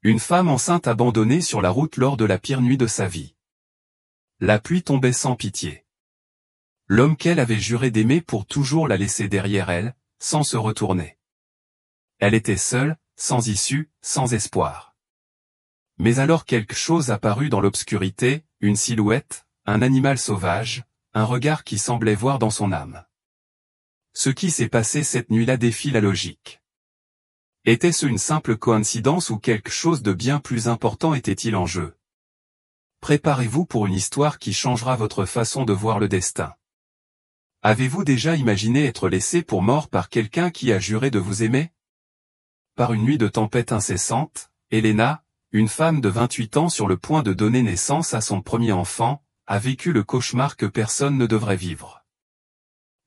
Une femme enceinte abandonnée sur la route lors de la pire nuit de sa vie. La pluie tombait sans pitié. L'homme qu'elle avait juré d'aimer pour toujours la laissait derrière elle, sans se retourner. Elle était seule, sans issue, sans espoir. Mais alors quelque chose apparut dans l'obscurité, une silhouette, un animal sauvage, un regard qui semblait voir dans son âme. Ce qui s'est passé cette nuit-là défie la logique. Était-ce une simple coïncidence ou quelque chose de bien plus important était-il en jeu? Préparez-vous pour une histoire qui changera votre façon de voir le destin. Avez-vous déjà imaginé être laissé pour mort par quelqu'un qui a juré de vous aimer? Par une nuit de tempête incessante, Elena, une femme de 28 ans sur le point de donner naissance à son premier enfant, a vécu le cauchemar que personne ne devrait vivre.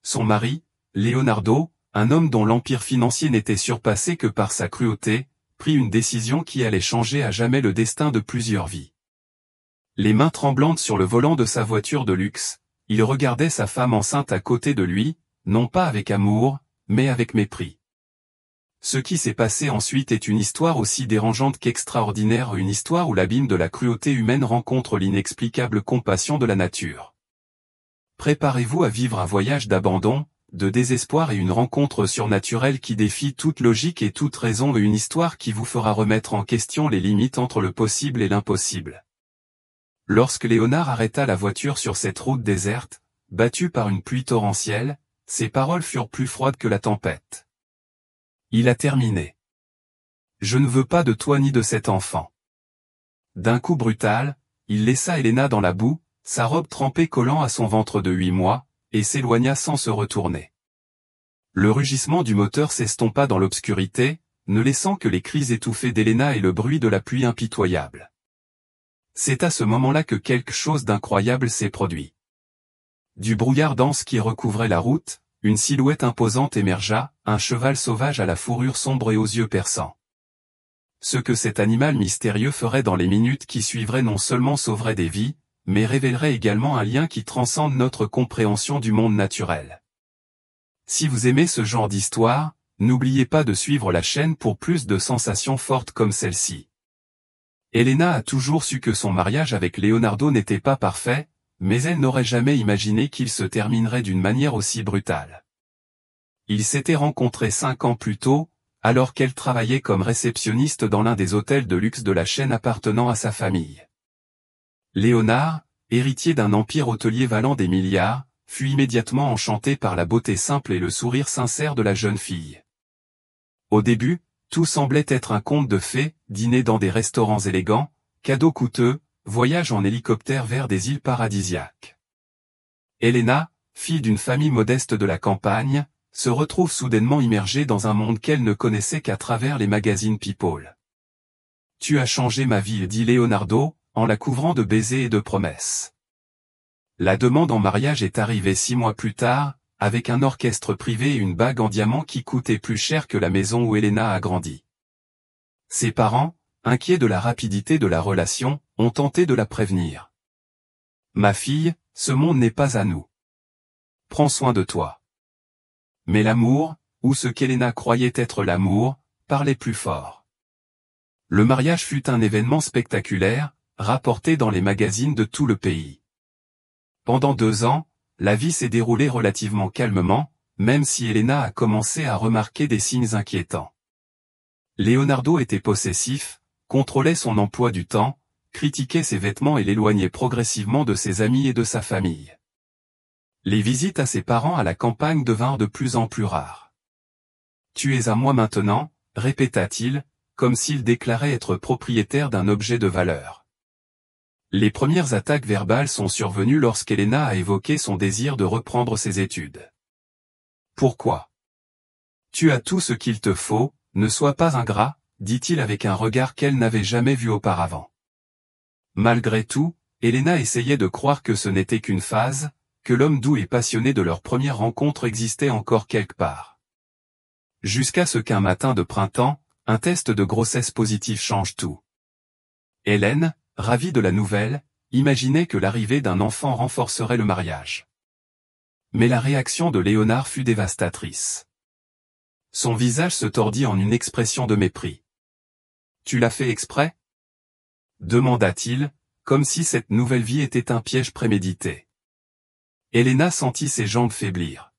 Son mari, Leonardo, un homme dont l'empire financier n'était surpassé que par sa cruauté, prit une décision qui allait changer à jamais le destin de plusieurs vies. Les mains tremblantes sur le volant de sa voiture de luxe, il regardait sa femme enceinte à côté de lui, non pas avec amour, mais avec mépris. Ce qui s'est passé ensuite est une histoire aussi dérangeante qu'extraordinaire, une histoire où l'abîme de la cruauté humaine rencontre l'inexplicable compassion de la nature. Préparez-vous à vivre un voyage d'abandon, de désespoir et une rencontre surnaturelle qui défie toute logique et toute raison et une histoire qui vous fera remettre en question les limites entre le possible et l'impossible. Lorsque Léonard arrêta la voiture sur cette route déserte, battue par une pluie torrentielle, ses paroles furent plus froides que la tempête. Il a terminé. Je ne veux pas de toi ni de cet enfant. D'un coup brutal, il laissa Elena dans la boue, sa robe trempée collant à son ventre de 8 mois, et s'éloigna sans se retourner. Le rugissement du moteur s'estompa dans l'obscurité, ne laissant que les cris étouffés d'Elena et le bruit de la pluie impitoyable. C'est à ce moment-là que quelque chose d'incroyable s'est produit. Du brouillard dense qui recouvrait la route, une silhouette imposante émergea, un cheval sauvage à la fourrure sombre et aux yeux perçants. Ce que cet animal mystérieux ferait dans les minutes qui suivraient non seulement sauverait des vies, mais révélerait également un lien qui transcende notre compréhension du monde naturel. Si vous aimez ce genre d'histoire, n'oubliez pas de suivre la chaîne pour plus de sensations fortes comme celle-ci. Elena a toujours su que son mariage avec Leonardo n'était pas parfait, mais elle n'aurait jamais imaginé qu'il se terminerait d'une manière aussi brutale. Ils s'étaient rencontrés 5 ans plus tôt, alors qu'elle travaillait comme réceptionniste dans l'un des hôtels de luxe de la chaîne appartenant à sa famille. Léonard, héritier d'un empire hôtelier valant des milliards, fut immédiatement enchanté par la beauté simple et le sourire sincère de la jeune fille. Au début, tout semblait être un conte de fées, dîner dans des restaurants élégants, cadeaux coûteux, voyage en hélicoptère vers des îles paradisiaques. Elena, fille d'une famille modeste de la campagne, se retrouve soudainement immergée dans un monde qu'elle ne connaissait qu'à travers les magazines People. « Tu as changé ma vie », dit Leonardo, en la couvrant de baisers et de promesses. La demande en mariage est arrivée 6 mois plus tard, avec un orchestre privé et une bague en diamant qui coûtait plus cher que la maison où Elena a grandi. Ses parents, inquiets de la rapidité de la relation, ont tenté de la prévenir. « Ma fille, ce monde n'est pas à nous. Prends soin de toi. » Mais l'amour, ou ce qu'Elena croyait être l'amour, parlait plus fort. Le mariage fut un événement spectaculaire, rapporté dans les magazines de tout le pays. Pendant 2 ans, la vie s'est déroulée relativement calmement, même si Elena a commencé à remarquer des signes inquiétants. Leonardo était possessif, contrôlait son emploi du temps, critiquait ses vêtements et l'éloignait progressivement de ses amis et de sa famille. Les visites à ses parents à la campagne devinrent de plus en plus rares. « Tu es à moi maintenant », répéta-t-il, comme s'il déclarait être propriétaire d'un objet de valeur. Les premières attaques verbales sont survenues lorsqu'Elena a évoqué son désir de reprendre ses études. « Pourquoi ? Tu as tout ce qu'il te faut, ne sois pas ingrat, dit-il avec un regard qu'elle n'avait jamais vu auparavant. Malgré tout, Elena essayait de croire que ce n'était qu'une phase, que l'homme doux et passionné de leur première rencontre existait encore quelque part. Jusqu'à ce qu'un matin de printemps, un test de grossesse positif change tout. Hélène, ravie de la nouvelle, imaginait que l'arrivée d'un enfant renforcerait le mariage. Mais la réaction de Léonard fut dévastatrice. Son visage se tordit en une expression de mépris. Tu l'as fait exprès? Demanda-t-il, comme si cette nouvelle vie était un piège prémédité. Elena sentit ses jambes faiblir.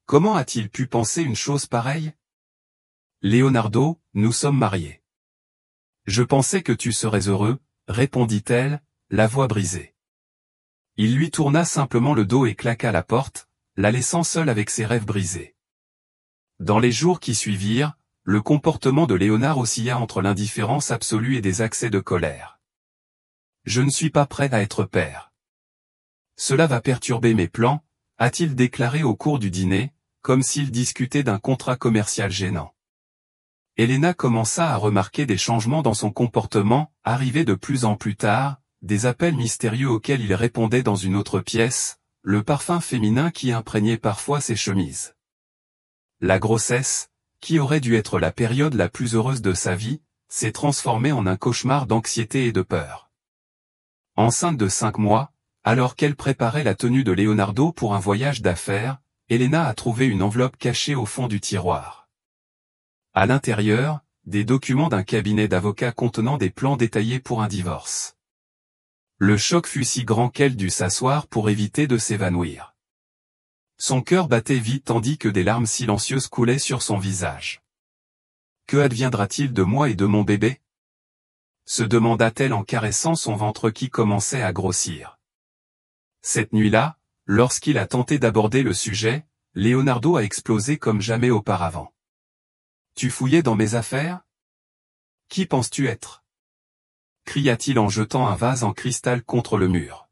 Comment a-t-il pu penser une chose pareille? Leonardo, nous sommes mariés. Je pensais que tu serais heureux, répondit-elle, la voix brisée. Il lui tourna simplement le dos et claqua la porte, la laissant seule avec ses rêves brisés. Dans les jours qui suivirent, le comportement de Léonard oscilla entre l'indifférence absolue et des accès de colère. Je ne suis pas prêt à être père. Cela va perturber mes plans, a-t-il déclaré au cours du dîner, comme s'il discutait d'un contrat commercial gênant. Elena commença à remarquer des changements dans son comportement, arrivés de plus en plus tard, des appels mystérieux auxquels il répondait dans une autre pièce, le parfum féminin qui imprégnait parfois ses chemises. La grossesse, qui aurait dû être la période la plus heureuse de sa vie, s'est transformée en un cauchemar d'anxiété et de peur. Enceinte de 5 mois, alors qu'elle préparait la tenue de Leonardo pour un voyage d'affaires, Elena a trouvé une enveloppe cachée au fond du tiroir. À l'intérieur, des documents d'un cabinet d'avocats contenant des plans détaillés pour un divorce. Le choc fut si grand qu'elle dut s'asseoir pour éviter de s'évanouir. Son cœur battait vite tandis que des larmes silencieuses coulaient sur son visage. Que adviendra-t-il de moi et de mon bébé? Se demanda-t-elle en caressant son ventre qui commençait à grossir. Cette nuit-là, lorsqu'il a tenté d'aborder le sujet, Leonardo a explosé comme jamais auparavant. Tu fouillais dans mes affaires? Qui penses-tu être? Cria-t-il en jetant un vase en cristal contre le mur.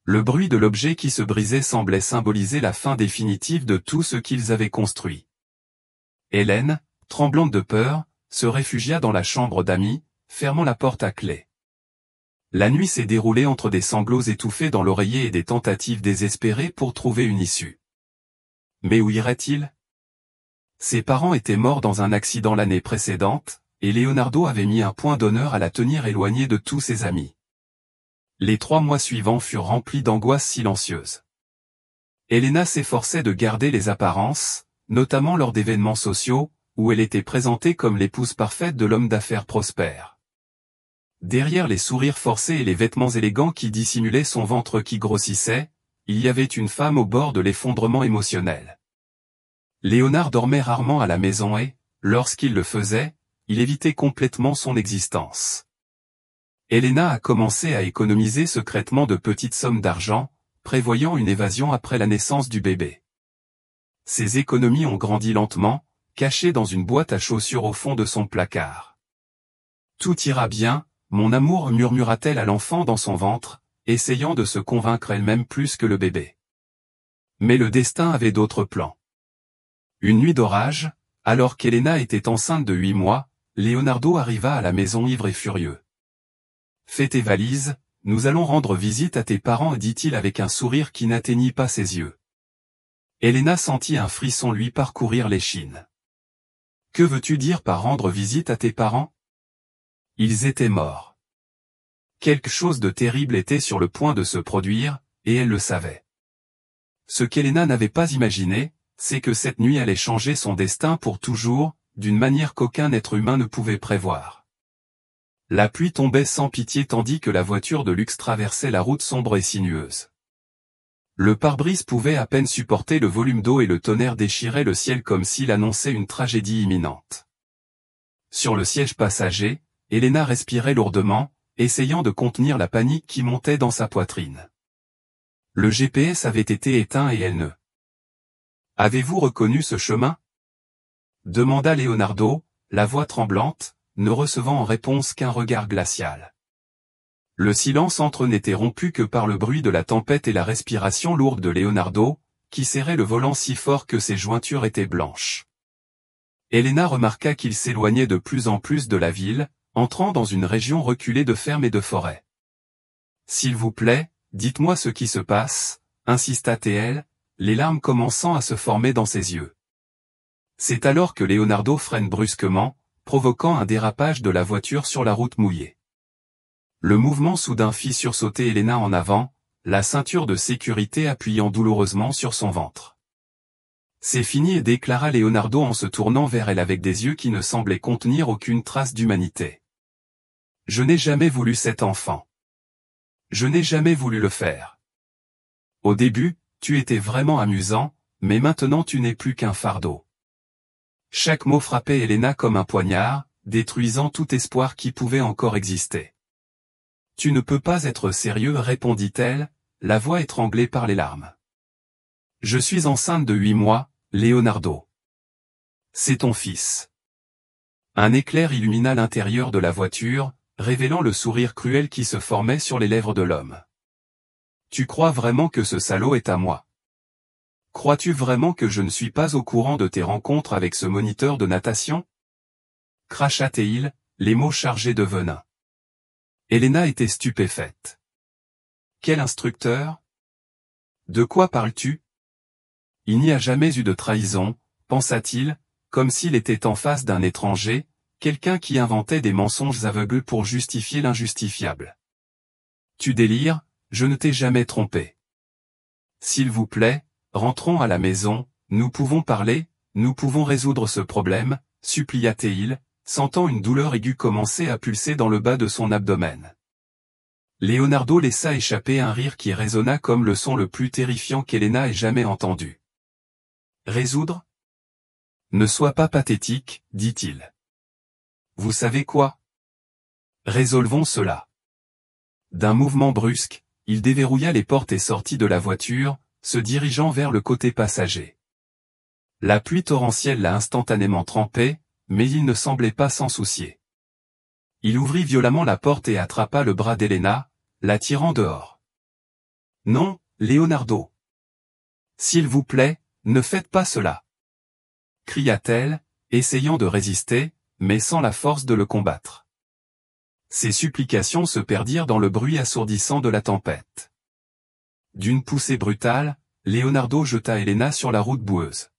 Le bruit de l'objet qui se brisait semblait symboliser la fin définitive de tout ce qu'ils avaient construit. Hélène, tremblante de peur, se réfugia dans la chambre d'amis, fermant la porte à clé. La nuit s'est déroulée entre des sanglots étouffés dans l'oreiller et des tentatives désespérées pour trouver une issue. Mais où irait-il? Ses parents étaient morts dans un accident l'année précédente, et Leonardo avait mis un point d'honneur à la tenir éloignée de tous ses amis. Les 3 mois suivants furent remplis d'angoisses silencieuses. Elena s'efforçait de garder les apparences, notamment lors d'événements sociaux, où elle était présentée comme l'épouse parfaite de l'homme d'affaires prospère. Derrière les sourires forcés et les vêtements élégants qui dissimulaient son ventre qui grossissait, il y avait une femme au bord de l'effondrement émotionnel. Léonard dormait rarement à la maison et, lorsqu'il le faisait, il évitait complètement son existence. Elena a commencé à économiser secrètement de petites sommes d'argent, prévoyant une évasion après la naissance du bébé. Ces économies ont grandi lentement, cachées dans une boîte à chaussures au fond de son placard. Tout ira bien, mon amour, murmura-t-elle à l'enfant dans son ventre, essayant de se convaincre elle-même plus que le bébé. Mais le destin avait d'autres plans. Une nuit d'orage, alors qu'Elena était enceinte de 8 mois, Leonardo arriva à la maison ivre et furieux. Fais tes valises, nous allons rendre visite à tes parents, dit-il avec un sourire qui n'atteignit pas ses yeux. Elena sentit un frisson lui parcourir l'échine. Que veux-tu dire par rendre visite à tes parents? Ils étaient morts. Quelque chose de terrible était sur le point de se produire, et elle le savait. Ce qu'Elena n'avait pas imaginé, c'est que cette nuit allait changer son destin pour toujours, d'une manière qu'aucun être humain ne pouvait prévoir. La pluie tombait sans pitié tandis que la voiture de luxe traversait la route sombre et sinueuse. Le pare-brise pouvait à peine supporter le volume d'eau et le tonnerre déchirait le ciel comme s'il annonçait une tragédie imminente. Sur le siège passager, Elena respirait lourdement, essayant de contenir la panique qui montait dans sa poitrine. Le GPS avait été éteint et elle ne. Avez-vous reconnu ce chemin? Demanda Leonardo, la voix tremblante, ne recevant en réponse qu'un regard glacial. Le silence entre eux n'était rompu que par le bruit de la tempête et la respiration lourde de Leonardo, qui serrait le volant si fort que ses jointures étaient blanches. Elena remarqua qu'il s'éloignait de plus en plus de la ville, entrant dans une région reculée de fermes et de forêts. S'il vous plaît, dites-moi ce qui se passe, insista-t-elle, les larmes commençant à se former dans ses yeux. C'est alors que Leonardo freine brusquement, provoquant un dérapage de la voiture sur la route mouillée. Le mouvement soudain fit sursauter Elena en avant, la ceinture de sécurité appuyant douloureusement sur son ventre. C'est fini, déclara Leonardo en se tournant vers elle avec des yeux qui ne semblaient contenir aucune trace d'humanité. Je n'ai jamais voulu cet enfant. Je n'ai jamais voulu le faire. Au début, tu étais vraiment amusant, mais maintenant tu n'es plus qu'un fardeau. Chaque mot frappait Elena comme un poignard, détruisant tout espoir qui pouvait encore exister. Tu ne peux pas être sérieux, répondit-elle, la voix étranglée par les larmes. Je suis enceinte de 8 mois, Leonardo. C'est ton fils. Un éclair illumina l'intérieur de la voiture, révélant le sourire cruel qui se formait sur les lèvres de l'homme. Tu crois vraiment que ce salaud est à moi? Crois-tu vraiment que je ne suis pas au courant de tes rencontres avec ce moniteur de natation? Cracha-t-il, les mots chargés de venin. Elena était stupéfaite. Quel instructeur? De quoi parles-tu? Il n'y a jamais eu de trahison, pensa-t-il, comme s'il était en face d'un étranger, quelqu'un qui inventait des mensonges aveugles pour justifier l'injustifiable. Tu délires, je ne t'ai jamais trompé. S'il vous plaît, rentrons à la maison, nous pouvons parler, nous pouvons résoudre ce problème, supplia-t-il, sentant une douleur aiguë commencer à pulser dans le bas de son abdomen. Leonardo laissa échapper un rire qui résonna comme le son le plus terrifiant qu'Elena ait jamais entendu. Résoudre? Ne sois pas pathétique, dit-il. Vous savez quoi? Résolvons cela. D'un mouvement brusque, il déverrouilla les portes et sortit de la voiture, se dirigeant vers le côté passager. La pluie torrentielle l'a instantanément trempé, mais il ne semblait pas s'en soucier. Il ouvrit violemment la porte et attrapa le bras d'Elena, la tirant dehors. Non, Leonardo. S'il vous plaît, ne faites pas cela. Cria-t-elle, essayant de résister, mais sans la force de le combattre. Ses supplications se perdirent dans le bruit assourdissant de la tempête. D'une poussée brutale, Leonardo jeta Elena sur la route boueuse.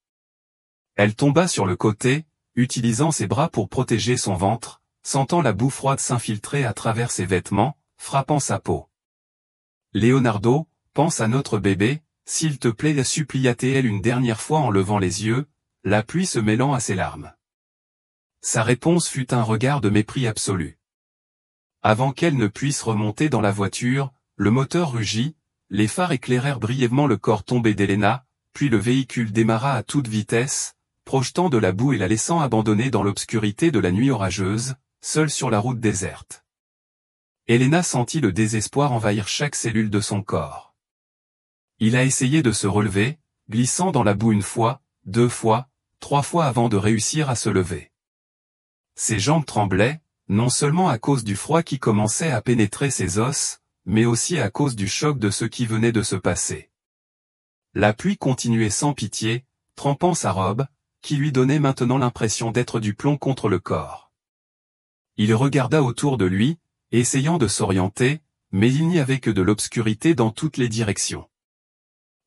Elle tomba sur le côté, utilisant ses bras pour protéger son ventre, sentant la boue froide s'infiltrer à travers ses vêtements, frappant sa peau. Leonardo, pense à notre bébé, s'il te plaît, supplia-t-elle une dernière fois en levant les yeux, la pluie se mêlant à ses larmes. Sa réponse fut un regard de mépris absolu. Avant qu'elle ne puisse remonter dans la voiture, le moteur rugit, les phares éclairèrent brièvement le corps tombé d'Elena, puis le véhicule démarra à toute vitesse, projetant de la boue et la laissant abandonnée dans l'obscurité de la nuit orageuse, seule sur la route déserte. Elena sentit le désespoir envahir chaque cellule de son corps. Il a essayé de se relever, glissant dans la boue 1 fois, 2 fois, 3 fois avant de réussir à se lever. Ses jambes tremblaient, non seulement à cause du froid qui commençait à pénétrer ses os, mais aussi à cause du choc de ce qui venait de se passer. La pluie continuait sans pitié, trempant sa robe, qui lui donnait maintenant l'impression d'être du plomb contre le corps. Il regarda autour de lui, essayant de s'orienter, mais il n'y avait que de l'obscurité dans toutes les directions.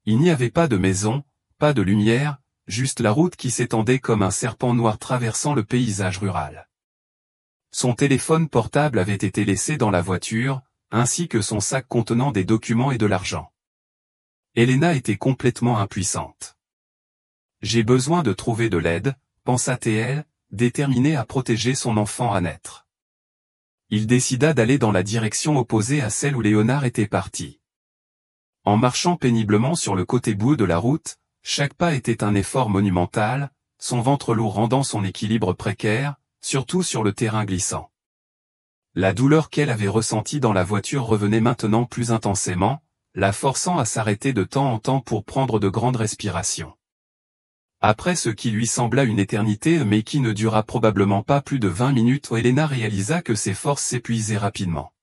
Il n'y avait pas de maison, pas de lumière, juste la route qui s'étendait comme un serpent noir traversant le paysage rural. Son téléphone portable avait été laissé dans la voiture, ainsi que son sac contenant des documents et de l'argent. Elena était complètement impuissante. J'ai besoin de trouver de l'aide, pensa-t-elle, déterminée à protéger son enfant à naître. Il décida d'aller dans la direction opposée à celle où Léonard était parti. En marchant péniblement sur le côté boueux de la route, chaque pas était un effort monumental, son ventre lourd rendant son équilibre précaire, surtout sur le terrain glissant. La douleur qu'elle avait ressentie dans la voiture revenait maintenant plus intensément, la forçant à s'arrêter de temps en temps pour prendre de grandes respirations. Après ce qui lui sembla une éternité mais qui ne dura probablement pas plus de 20 minutes, Elena réalisa que ses forces s'épuisaient rapidement.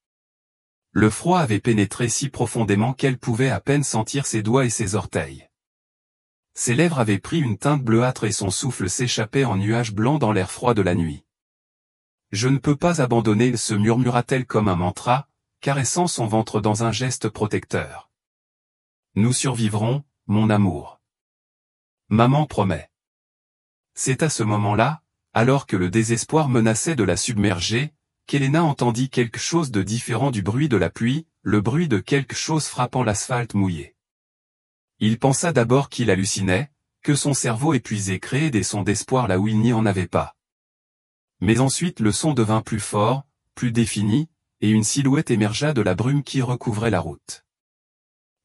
Le froid avait pénétré si profondément qu'elle pouvait à peine sentir ses doigts et ses orteils. Ses lèvres avaient pris une teinte bleuâtre et son souffle s'échappait en nuages blancs dans l'air froid de la nuit. « Je ne peux pas abandonner » se murmura-t-elle comme un mantra, caressant son ventre dans un geste protecteur. « Nous survivrons, mon amour. Maman promet. » C'est à ce moment-là, alors que le désespoir menaçait de la submerger, qu'Elena entendit quelque chose de différent du bruit de la pluie, le bruit de quelque chose frappant l'asphalte mouillé. Il pensa d'abord qu'il hallucinait, que son cerveau épuisé créait des sons d'espoir là où il n'y en avait pas. Mais ensuite le son devint plus fort, plus défini, et une silhouette émergea de la brume qui recouvrait la route.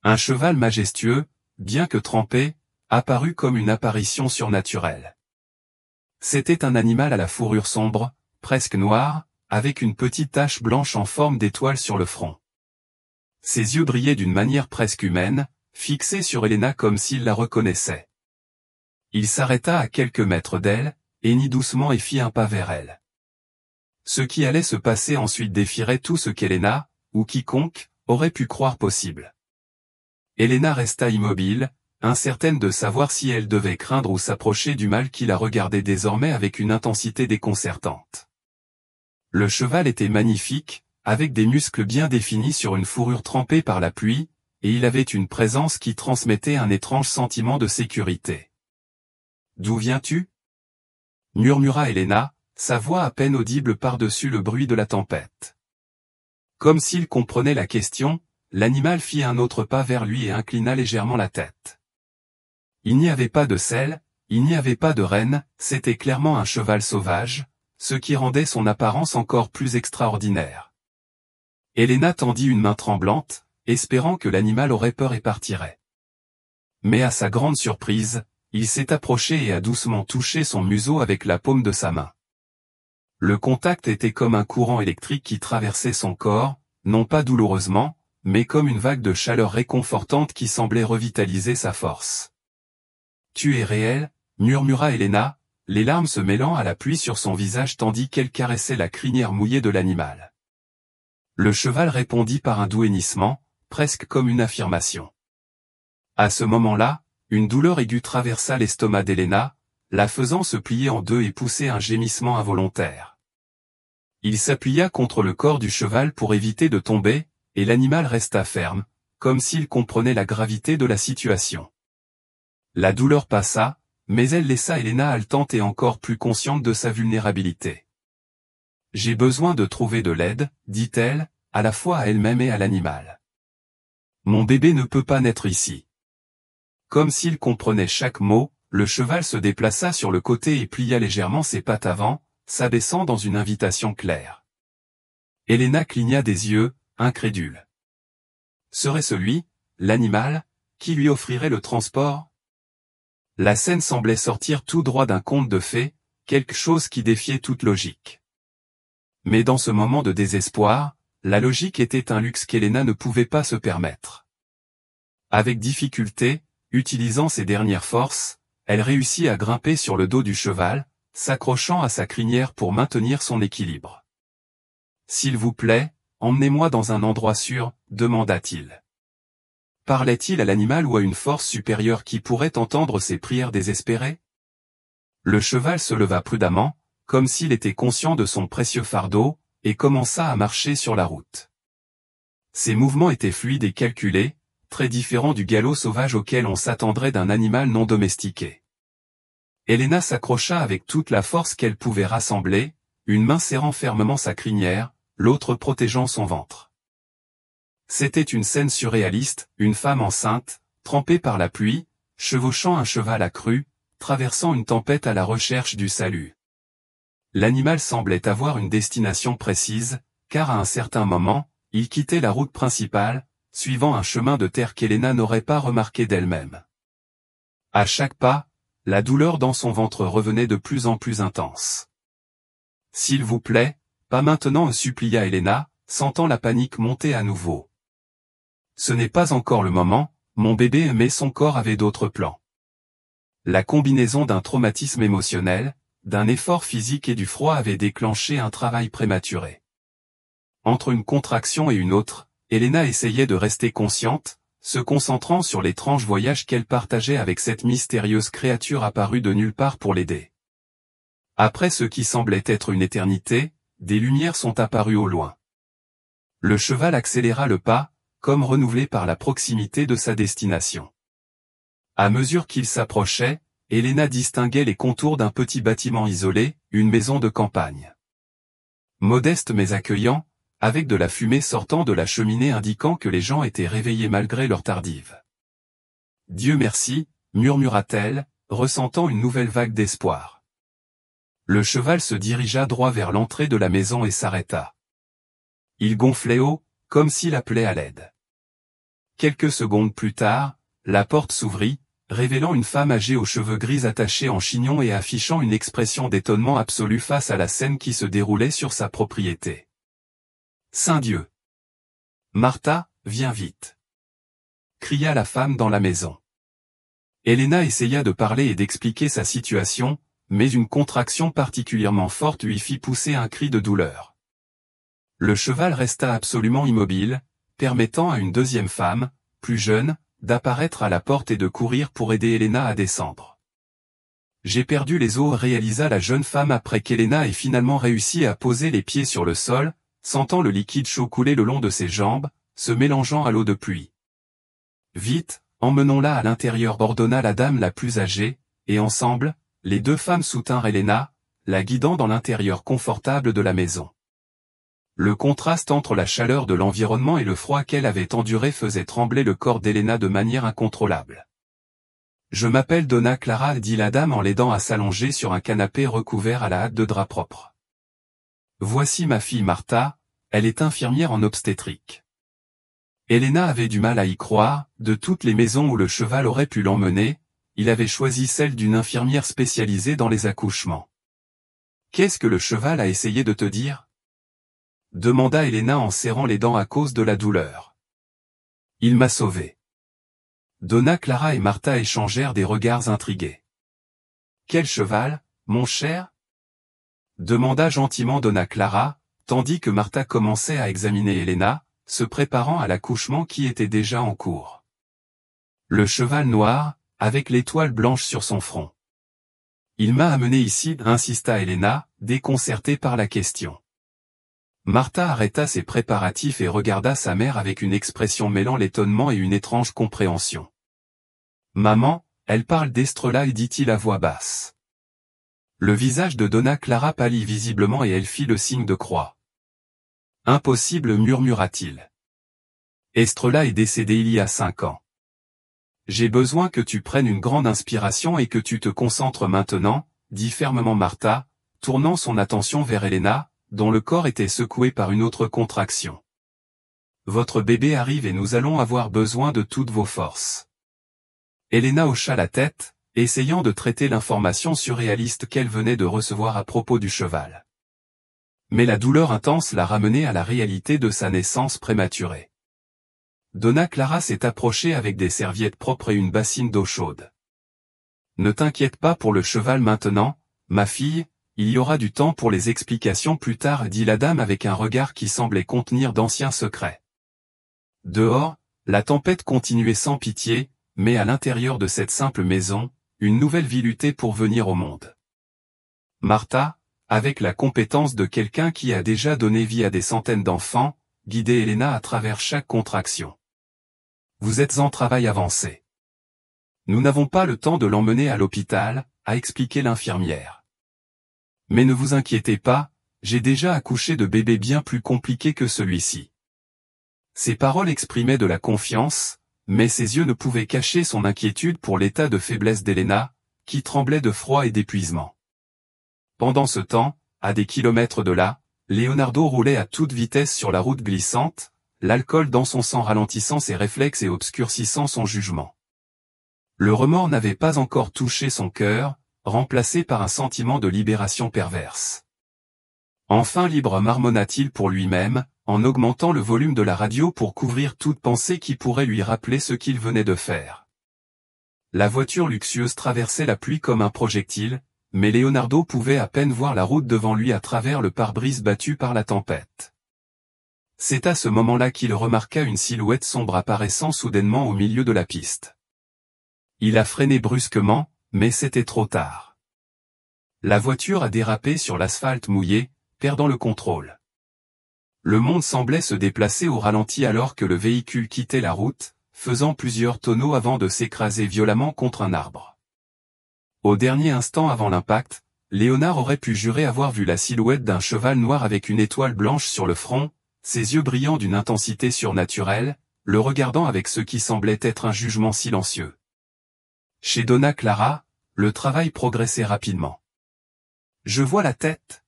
Un cheval majestueux, bien que trempé, apparut comme une apparition surnaturelle. C'était un animal à la fourrure sombre, presque noire, avec une petite tache blanche en forme d'étoile sur le front. Ses yeux brillaient d'une manière presque humaine, fixés sur Helena comme s'il la reconnaissait. Il s'arrêta à quelques mètres d'elle, hennit doucement et fit un pas vers elle. Ce qui allait se passer ensuite défierait tout ce qu'Helena, ou quiconque, aurait pu croire possible. Helena resta immobile, incertaine de savoir si elle devait craindre ou s'approcher du mal qui la regardait désormais avec une intensité déconcertante. Le cheval était magnifique, avec des muscles bien définis sur une fourrure trempée par la pluie, et il avait une présence qui transmettait un étrange sentiment de sécurité. « D'où viens-tu » murmura Helena, sa voix à peine audible par-dessus le bruit de la tempête. Comme s'il comprenait la question, l'animal fit un autre pas vers lui et inclina légèrement la tête. Il n'y avait pas de selle, il n'y avait pas de renne, c'était clairement un cheval sauvage, ce qui rendait son apparence encore plus extraordinaire. Helena tendit une main tremblante, espérant que l'animal aurait peur et partirait. Mais à sa grande surprise, il s'est approché et a doucement touché son museau avec la paume de sa main. Le contact était comme un courant électrique qui traversait son corps, non pas douloureusement, mais comme une vague de chaleur réconfortante qui semblait revitaliser sa force. « Tu es réel » murmura Helena, les larmes se mêlant à la pluie sur son visage tandis qu'elle caressait la crinière mouillée de l'animal. Le cheval répondit par un doux hennissement, presque comme une affirmation. À ce moment-là, une douleur aiguë traversa l'estomac d'Helena, la faisant se plier en deux et pousser un gémissement involontaire. Il s'appuya contre le corps du cheval pour éviter de tomber, et l'animal resta ferme, comme s'il comprenait la gravité de la situation. La douleur passa, mais elle laissa Helena haletante et encore plus consciente de sa vulnérabilité. « J'ai besoin de trouver de l'aide, dit-elle, à la fois à elle-même et à l'animal. Mon bébé ne peut pas naître ici. » Comme s'il comprenait chaque mot, le cheval se déplaça sur le côté et plia légèrement ses pattes avant, s'abaissant dans une invitation claire. Helena cligna des yeux, incrédule. Serait-ce lui, l'animal, qui lui offrirait le transport? La scène semblait sortir tout droit d'un conte de fées, quelque chose qui défiait toute logique. Mais dans ce moment de désespoir, la logique était un luxe qu'Helena ne pouvait pas se permettre. Avec difficulté, utilisant ses dernières forces, elle réussit à grimper sur le dos du cheval, s'accrochant à sa crinière pour maintenir son équilibre. « S'il vous plaît, emmenez-moi dans un endroit sûr, » demanda-t-il. Parlait-il à l'animal ou à une force supérieure qui pourrait entendre ses prières désespérées? Le cheval se leva prudemment, comme s'il était conscient de son précieux fardeau, et commença à marcher sur la route. Ses mouvements étaient fluides et calculés, très différents du galop sauvage auquel on s'attendrait d'un animal non domestiqué. Helena s'accrocha avec toute la force qu'elle pouvait rassembler, une main serrant fermement sa crinière, l'autre protégeant son ventre. C'était une scène surréaliste, une femme enceinte, trempée par la pluie, chevauchant un cheval accru, traversant une tempête à la recherche du salut. L'animal semblait avoir une destination précise, car à un certain moment, il quittait la route principale, suivant un chemin de terre qu'Helena n'aurait pas remarqué d'elle-même. À chaque pas, la douleur dans son ventre revenait de plus en plus intense. « S'il vous plaît, pas maintenant » supplia Helena, sentant la panique monter à nouveau. Ce n'est pas encore le moment, mon bébé, mais son corps avait d'autres plans. La combinaison d'un traumatisme émotionnel, d'un effort physique et du froid avait déclenché un travail prématuré. Entre une contraction et une autre, Helena essayait de rester consciente, se concentrant sur l'étrange voyage qu'elle partageait avec cette mystérieuse créature apparue de nulle part pour l'aider. Après ce qui semblait être une éternité, des lumières sont apparues au loin. Le cheval accéléra le pas, comme renouvelé par la proximité de sa destination. À mesure qu'il s'approchait, Helena distinguait les contours d'un petit bâtiment isolé, une maison de campagne. Modeste mais accueillant, avec de la fumée sortant de la cheminée indiquant que les gens étaient réveillés malgré leur tardive. « Dieu merci » murmura-t-elle, ressentant une nouvelle vague d'espoir. Le cheval se dirigea droit vers l'entrée de la maison et s'arrêta. Il gonflait haut, comme s'il appelait à l'aide. Quelques secondes plus tard, la porte s'ouvrit, révélant une femme âgée aux cheveux gris attachés en chignon et affichant une expression d'étonnement absolu face à la scène qui se déroulait sur sa propriété. Saint Dieu! Martha, viens vite! Cria la femme dans la maison. Helena essaya de parler et d'expliquer sa situation, mais une contraction particulièrement forte lui fit pousser un cri de douleur. Le cheval resta absolument immobile, permettant à une deuxième femme, plus jeune, d'apparaître à la porte et de courir pour aider Helena à descendre. J'ai perdu les os, réalisa la jeune femme après qu'Helena ait finalement réussi à poser les pieds sur le sol, sentant le liquide chaud couler le long de ses jambes, se mélangeant à l'eau de pluie. Vite, emmenons-la à l'intérieur, ordonna la dame la plus âgée, et ensemble, les deux femmes soutinrent Helena, la guidant dans l'intérieur confortable de la maison. Le contraste entre la chaleur de l'environnement et le froid qu'elle avait enduré faisait trembler le corps d'Helena de manière incontrôlable. « Je m'appelle Donna Clara, dit la dame en l'aidant à s'allonger sur un canapé recouvert à la hâte de drap propre. Voici ma fille Martha, elle est infirmière en obstétrique. Helena avait du mal à y croire, de toutes les maisons où le cheval aurait pu l'emmener, il avait choisi celle d'une infirmière spécialisée dans les accouchements. « Qu'est-ce que le cheval a essayé de te dire ?» demanda Helena en serrant les dents à cause de la douleur. « Il m'a sauvé. » Donna Clara et Martha échangèrent des regards intrigués. « Quel cheval, mon cher ?» demanda gentiment Donna Clara, tandis que Martha commençait à examiner Helena, se préparant à l'accouchement qui était déjà en cours. « Le cheval noir, avec l'étoile blanche sur son front. »« Il m'a amené ici, » insista Helena, déconcertée par la question. Martha arrêta ses préparatifs et regarda sa mère avec une expression mêlant l'étonnement et une étrange compréhension. « Maman, elle parle d'Estrella, dit-il à voix basse. Le visage de Donna Clara pâlit visiblement et elle fit le signe de croix. « Impossible, murmura-t-il. Estrella est décédée il y a 5 ans. J'ai besoin que tu prennes une grande inspiration et que tu te concentres maintenant, dit fermement Martha, tournant son attention vers Helena, dont le corps était secoué par une autre contraction. Votre bébé arrive et nous allons avoir besoin de toutes vos forces. Helena hocha la tête, essayant de traiter l'information surréaliste qu'elle venait de recevoir à propos du cheval. Mais la douleur intense l'a ramenée à la réalité de sa naissance prématurée. Donna Clara s'est approchée avec des serviettes propres et une bassine d'eau chaude. Ne t'inquiète pas pour le cheval maintenant, ma fille, il y aura du temps pour les explications plus tard, dit la dame avec un regard qui semblait contenir d'anciens secrets. Dehors, la tempête continuait sans pitié, mais à l'intérieur de cette simple maison, une nouvelle vie luttait pour venir au monde. Martha, avec la compétence de quelqu'un qui a déjà donné vie à des centaines d'enfants, guidait Helena à travers chaque contraction. Vous êtes en travail avancé. Nous n'avons pas le temps de l'emmener à l'hôpital, a expliqué l'infirmière. Mais ne vous inquiétez pas, j'ai déjà accouché de bébés bien plus compliqués que celui-ci. Ces paroles exprimaient de la confiance, mais ses yeux ne pouvaient cacher son inquiétude pour l'état de faiblesse d'Helena, qui tremblait de froid et d'épuisement. Pendant ce temps, à des kilomètres de là, Leonardo roulait à toute vitesse sur la route glissante, l'alcool dans son sang ralentissant ses réflexes et obscurcissant son jugement. Le remords n'avait pas encore touché son cœur, remplacé par un sentiment de libération perverse. Enfin libre, marmonna-t-il pour lui-même, en augmentant le volume de la radio pour couvrir toute pensée qui pourrait lui rappeler ce qu'il venait de faire. La voiture luxueuse traversait la pluie comme un projectile, mais Leonardo pouvait à peine voir la route devant lui à travers le pare-brise battu par la tempête. C'est à ce moment-là qu'il remarqua une silhouette sombre apparaissant soudainement au milieu de la piste. Il a freiné brusquement, mais c'était trop tard. La voiture a dérapé sur l'asphalte mouillé, perdant le contrôle. Le monde semblait se déplacer au ralenti alors que le véhicule quittait la route, faisant plusieurs tonneaux avant de s'écraser violemment contre un arbre. Au dernier instant avant l'impact, Léonard aurait pu jurer avoir vu la silhouette d'un cheval noir avec une étoile blanche sur le front, ses yeux brillant d'une intensité surnaturelle, le regardant avec ce qui semblait être un jugement silencieux. Chez Donna Clara, le travail progressait rapidement. Je vois la tête,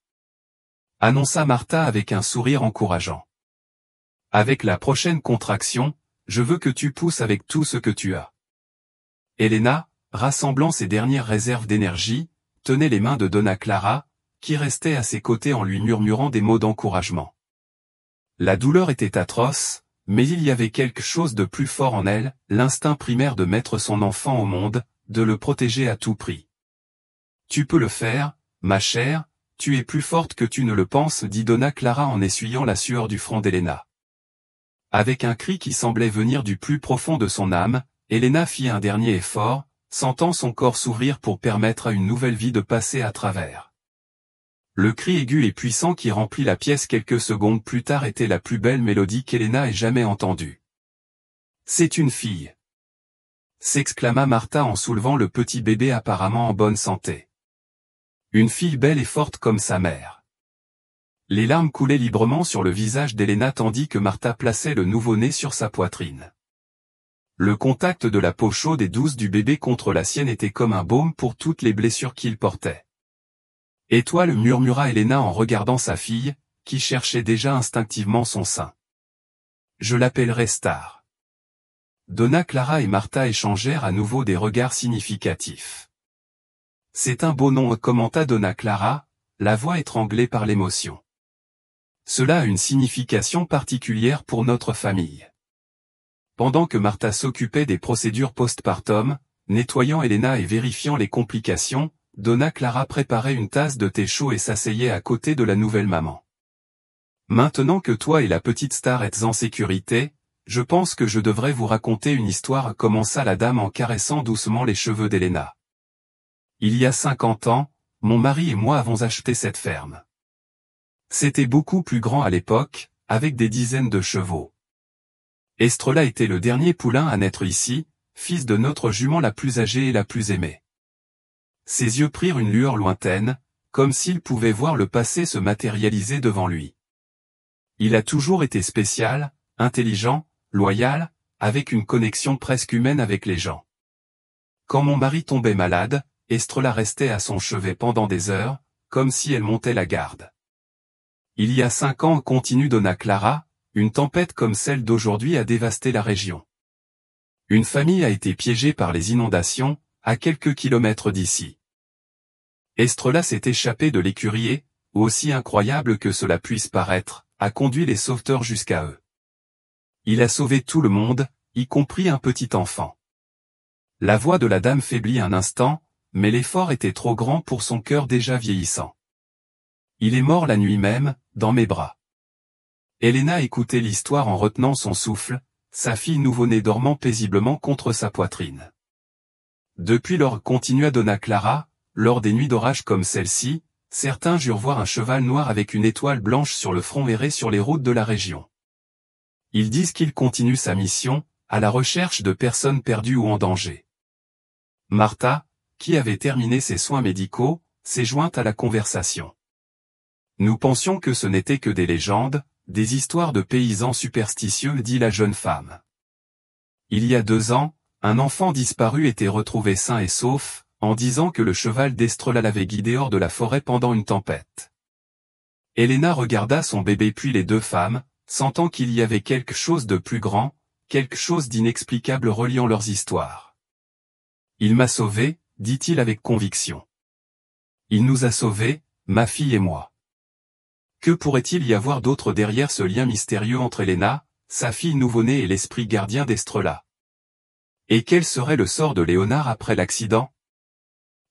annonça Martha avec un sourire encourageant. Avec la prochaine contraction, je veux que tu pousses avec tout ce que tu as. Elena, rassemblant ses dernières réserves d'énergie, tenait les mains de Donna Clara, qui restait à ses côtés en lui murmurant des mots d'encouragement. La douleur était atroce, mais il y avait quelque chose de plus fort en elle, l'instinct primaire de mettre son enfant au monde, de le protéger à tout prix. Tu peux le faire, ma chère, tu es plus forte que tu ne le penses, dit Donna Clara en essuyant la sueur du front d'Elena. Avec un cri qui semblait venir du plus profond de son âme, Elena fit un dernier effort, sentant son corps s'ouvrir pour permettre à une nouvelle vie de passer à travers. Le cri aigu et puissant qui remplit la pièce quelques secondes plus tard était la plus belle mélodie qu'Elena ait jamais entendue. « C'est une fille !» s'exclama Martha en soulevant le petit bébé apparemment en bonne santé. Une fille belle et forte comme sa mère. Les larmes coulaient librement sur le visage d'Elena tandis que Martha plaçait le nouveau-né sur sa poitrine. Le contact de la peau chaude et douce du bébé contre la sienne était comme un baume pour toutes les blessures qu'il portait. « Étoile » murmura Elena en regardant sa fille, qui cherchait déjà instinctivement son sein. « Je l'appellerai Star. » Donna Clara et Martha échangèrent à nouveau des regards significatifs. « C'est un beau nom » commenta Donna Clara, la voix étranglée par l'émotion. « Cela a une signification particulière pour notre famille. » Pendant que Martha s'occupait des procédures postpartum, nettoyant Elena et vérifiant les complications, Donna Clara préparait une tasse de thé chaud et s'asseyait à côté de la nouvelle maman. « Maintenant que toi et la petite Star êtes en sécurité, je pense que je devrais vous raconter une histoire » commença la dame en caressant doucement les cheveux d'Elena. « Il y a 50 ans, mon mari et moi avons acheté cette ferme. C'était beaucoup plus grand à l'époque, avec des dizaines de chevaux. Estrella était le dernier poulain à naître ici, fils de notre jument la plus âgée et la plus aimée. Ses yeux prirent une lueur lointaine, comme s'il pouvait voir le passé se matérialiser devant lui. Il a toujours été spécial, intelligent, loyal, avec une connexion presque humaine avec les gens. Quand mon mari tombait malade, Estrella restait à son chevet pendant des heures, comme si elle montait la garde. Il y a 5 ans, continue Donna Clara, une tempête comme celle d'aujourd'hui a dévasté la région. Une famille a été piégée par les inondations, à quelques kilomètres d'ici. Estrella s'est échappée de l'écurie et, aussi incroyable que cela puisse paraître, a conduit les sauveteurs jusqu'à eux. Il a sauvé tout le monde, y compris un petit enfant. La voix de la dame faiblit un instant, mais l'effort était trop grand pour son cœur déjà vieillissant. Il est mort la nuit même, dans mes bras. Elena écoutait l'histoire en retenant son souffle, sa fille nouveau-née dormant paisiblement contre sa poitrine. Depuis lors, continua Donna Clara, lors des nuits d'orage comme celle-ci, certains jurent voir un cheval noir avec une étoile blanche sur le front errer sur les routes de la région. Ils disent qu'il continue sa mission, à la recherche de personnes perdues ou en danger. Martha, qui avait terminé ses soins médicaux, s'est jointe à la conversation. Nous pensions que ce n'était que des légendes, des histoires de paysans superstitieux, dit la jeune femme. Il y a 2 ans, un enfant disparu était retrouvé sain et sauf, en disant que le cheval d'Estrella l'avait guidé hors de la forêt pendant une tempête. Elena regarda son bébé puis les 2 femmes, sentant qu'il y avait quelque chose de plus grand, quelque chose d'inexplicable reliant leurs histoires. « Il m'a sauvé », dit-il avec conviction. « Il nous a sauvés, ma fille et moi. » Que pourrait-il y avoir d'autre derrière ce lien mystérieux entre Elena, sa fille nouveau-née et l'esprit gardien d'Estrella? Et quel serait le sort de Léonard après l'accident?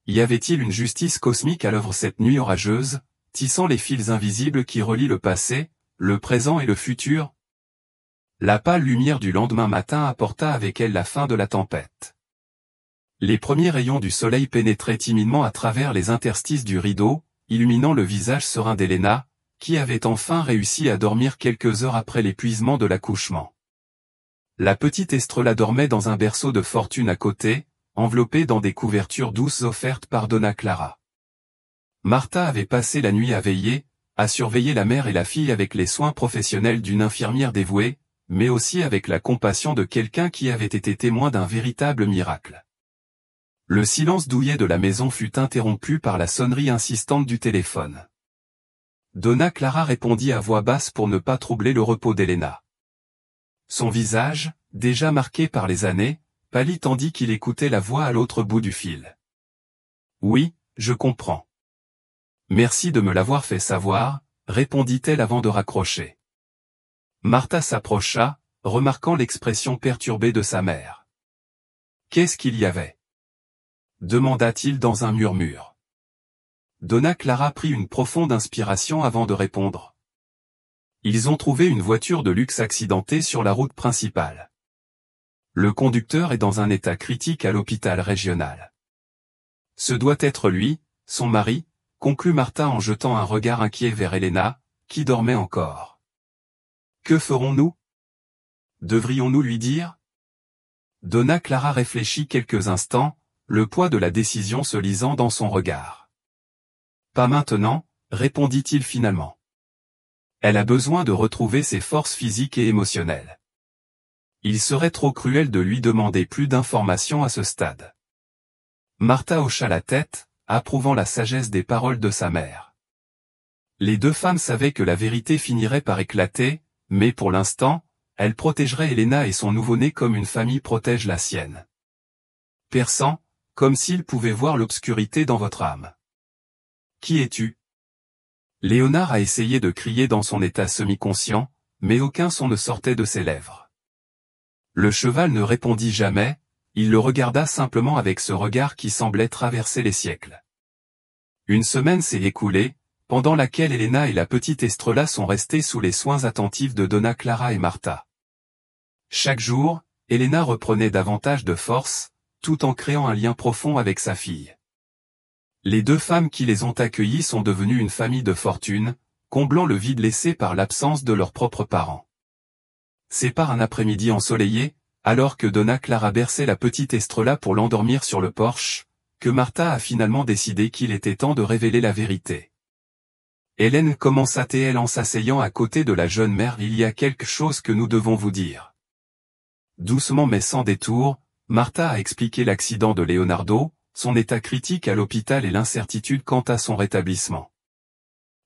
Y avait-il une justice cosmique à l'œuvre cette nuit orageuse, tissant les fils invisibles qui relient le passé, le présent et le futur? La pâle lumière du lendemain matin apporta avec elle la fin de la tempête. Les premiers rayons du soleil pénétraient timidement à travers les interstices du rideau, illuminant le visage serein d'Elena, qui avait enfin réussi à dormir quelques heures après l'épuisement de l'accouchement. La petite Estrella dormait dans un berceau de fortune à côté, enveloppée dans des couvertures douces offertes par Donna Clara. Martha avait passé la nuit à veiller, à surveiller la mère et la fille avec les soins professionnels d'une infirmière dévouée, mais aussi avec la compassion de quelqu'un qui avait été témoin d'un véritable miracle. Le silence douillet de la maison fut interrompu par la sonnerie insistante du téléphone. Donna Clara répondit à voix basse pour ne pas troubler le repos d'Elena. Son visage, déjà marqué par les années, pâlit tandis qu'il écoutait la voix à l'autre bout du fil. « Oui, je comprends. Merci de me l'avoir fait savoir, » répondit-elle avant de raccrocher. Martha s'approcha, remarquant l'expression perturbée de sa mère. « Qu'est-ce qu'il y avait ?» demanda-t-il dans un murmure. Donna Clara prit une profonde inspiration avant de répondre. Ils ont trouvé une voiture de luxe accidentée sur la route principale. Le conducteur est dans un état critique à l'hôpital régional. Ce doit être lui, son mari, conclut Martha en jetant un regard inquiet vers Elena, qui dormait encore. Que ferons-nous? Devrions-nous lui dire? Donna Clara réfléchit quelques instants, le poids de la décision se lisant dans son regard. Pas maintenant, répondit-il finalement. Elle a besoin de retrouver ses forces physiques et émotionnelles. Il serait trop cruel de lui demander plus d'informations à ce stade. Martha hocha la tête, approuvant la sagesse des paroles de sa mère. Les deux femmes savaient que la vérité finirait par éclater, mais pour l'instant, elle protégerait Elena et son nouveau-né comme une famille protège la sienne. Perçant, comme s'il pouvait voir l'obscurité dans votre âme. Qui es-tu? Léonard a essayé de crier dans son état semi-conscient, mais aucun son ne sortait de ses lèvres. Le cheval ne répondit jamais, il le regarda simplement avec ce regard qui semblait traverser les siècles. Une semaine s'est écoulée, pendant laquelle Elena et la petite Estrella sont restées sous les soins attentifs de Donna Clara et Martha. Chaque jour, Elena reprenait davantage de force, tout en créant un lien profond avec sa fille. Les deux femmes qui les ont accueillies sont devenues une famille de fortune, comblant le vide laissé par l'absence de leurs propres parents. C'est par un après-midi ensoleillé, alors que Donna Clara berçait la petite Estrella pour l'endormir sur le porche, que Martha a finalement décidé qu'il était temps de révéler la vérité. Hélène commença-t-elle en s'asseyant à côté de la jeune mère. Il y a quelque chose que nous devons vous dire. Doucement mais sans détour, Martha a expliqué l'accident de Leonardo, son état critique à l'hôpital et l'incertitude quant à son rétablissement.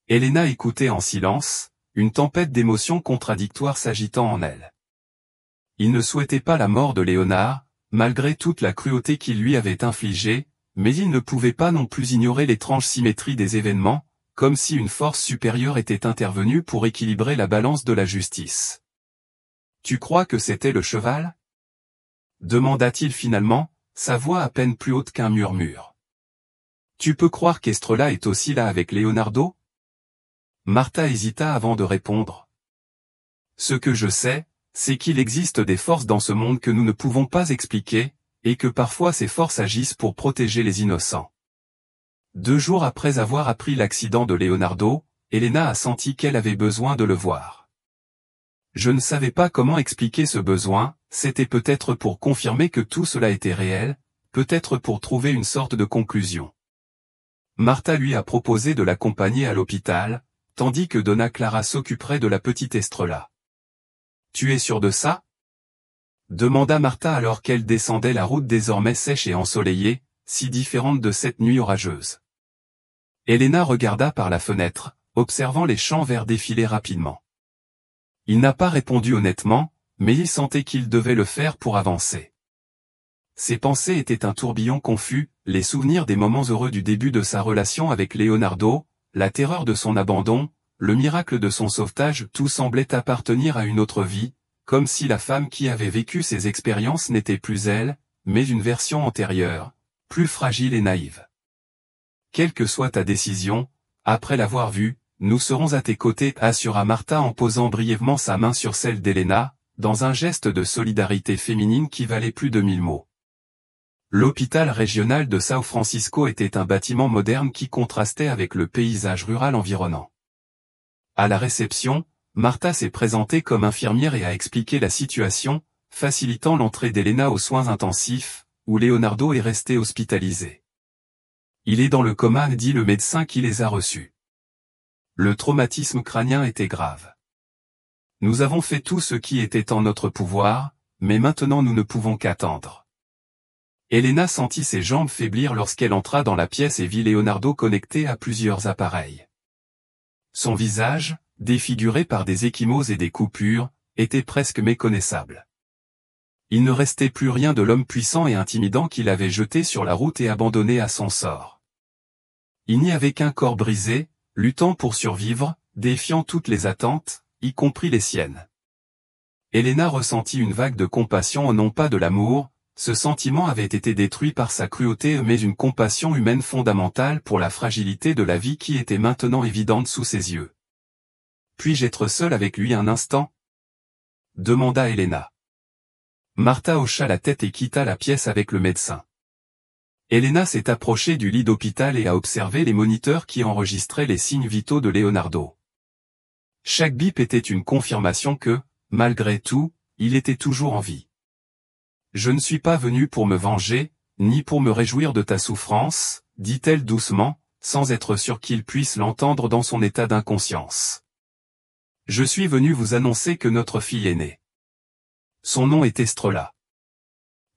Elena écoutait en silence, une tempête d'émotions contradictoires s'agitant en elle. Il ne souhaitait pas la mort de Léonard, malgré toute la cruauté qu'il lui avait infligée, mais il ne pouvait pas non plus ignorer l'étrange symétrie des événements, comme si une force supérieure était intervenue pour équilibrer la balance de la justice. « Tu crois que c'était le cheval ?» demanda-t-il finalement, sa voix à peine plus haute qu'un murmure. « Tu peux croire qu'Estrella est aussi là avec Leonardo ?» Martha hésita avant de répondre. « Ce que je sais, c'est qu'il existe des forces dans ce monde que nous ne pouvons pas expliquer, et que parfois ces forces agissent pour protéger les innocents. » 2 jours après avoir appris l'accident de Leonardo, Elena a senti qu'elle avait besoin de le voir. Je ne savais pas comment expliquer ce besoin, c'était peut-être pour confirmer que tout cela était réel, peut-être pour trouver une sorte de conclusion. Martha lui a proposé de l'accompagner à l'hôpital, tandis que Donna Clara s'occuperait de la petite Estrella. « Tu es sûr de ça ?» demanda Martha alors qu'elle descendait la route désormais sèche et ensoleillée, si différente de cette nuit orageuse. Elena regarda par la fenêtre, observant les champs verts défiler rapidement. Il n'a pas répondu honnêtement, mais il sentait qu'il devait le faire pour avancer. Ses pensées étaient un tourbillon confus, les souvenirs des moments heureux du début de sa relation avec Leonardo, la terreur de son abandon, le miracle de son sauvetage, tout semblait appartenir à une autre vie, comme si la femme qui avait vécu ces expériences n'était plus elle, mais une version antérieure, plus fragile et naïve. Quelle que soit ta décision, après l'avoir vue, nous serons à tes côtés, assura Martha en posant brièvement sa main sur celle d'Elena, dans un geste de solidarité féminine qui valait plus de 1000 mots. L'hôpital régional de São Francisco était un bâtiment moderne qui contrastait avec le paysage rural environnant. À la réception, Martha s'est présentée comme infirmière et a expliqué la situation, facilitant l'entrée d'Elena aux soins intensifs, où Leonardo est resté hospitalisé. Il est dans le coma, dit le médecin qui les a reçus. Le traumatisme crânien était grave. Nous avons fait tout ce qui était en notre pouvoir, mais maintenant nous ne pouvons qu'attendre. Elena sentit ses jambes faiblir lorsqu'elle entra dans la pièce et vit Leonardo connecté à plusieurs appareils. Son visage, défiguré par des ecchymoses et des coupures, était presque méconnaissable. Il ne restait plus rien de l'homme puissant et intimidant qu'il avait jeté sur la route et abandonné à son sort. Il n'y avait qu'un corps brisé, luttant pour survivre, défiant toutes les attentes, y compris les siennes. Elena ressentit une vague de compassion, non pas de l'amour, ce sentiment avait été détruit par sa cruauté, mais une compassion humaine fondamentale pour la fragilité de la vie qui était maintenant évidente sous ses yeux. « Puis-je être seul avec lui un instant ?» demanda Elena. Martha hocha la tête et quitta la pièce avec le médecin. Elena s'est approchée du lit d'hôpital et a observé les moniteurs qui enregistraient les signes vitaux de Leonardo. Chaque bip était une confirmation que, malgré tout, il était toujours en vie. « Je ne suis pas venue pour me venger, ni pour me réjouir de ta souffrance, dit-elle doucement, sans être sûre qu'il puisse l'entendre dans son état d'inconscience. Je suis venue vous annoncer que notre fille est née. Son nom est Estrella. »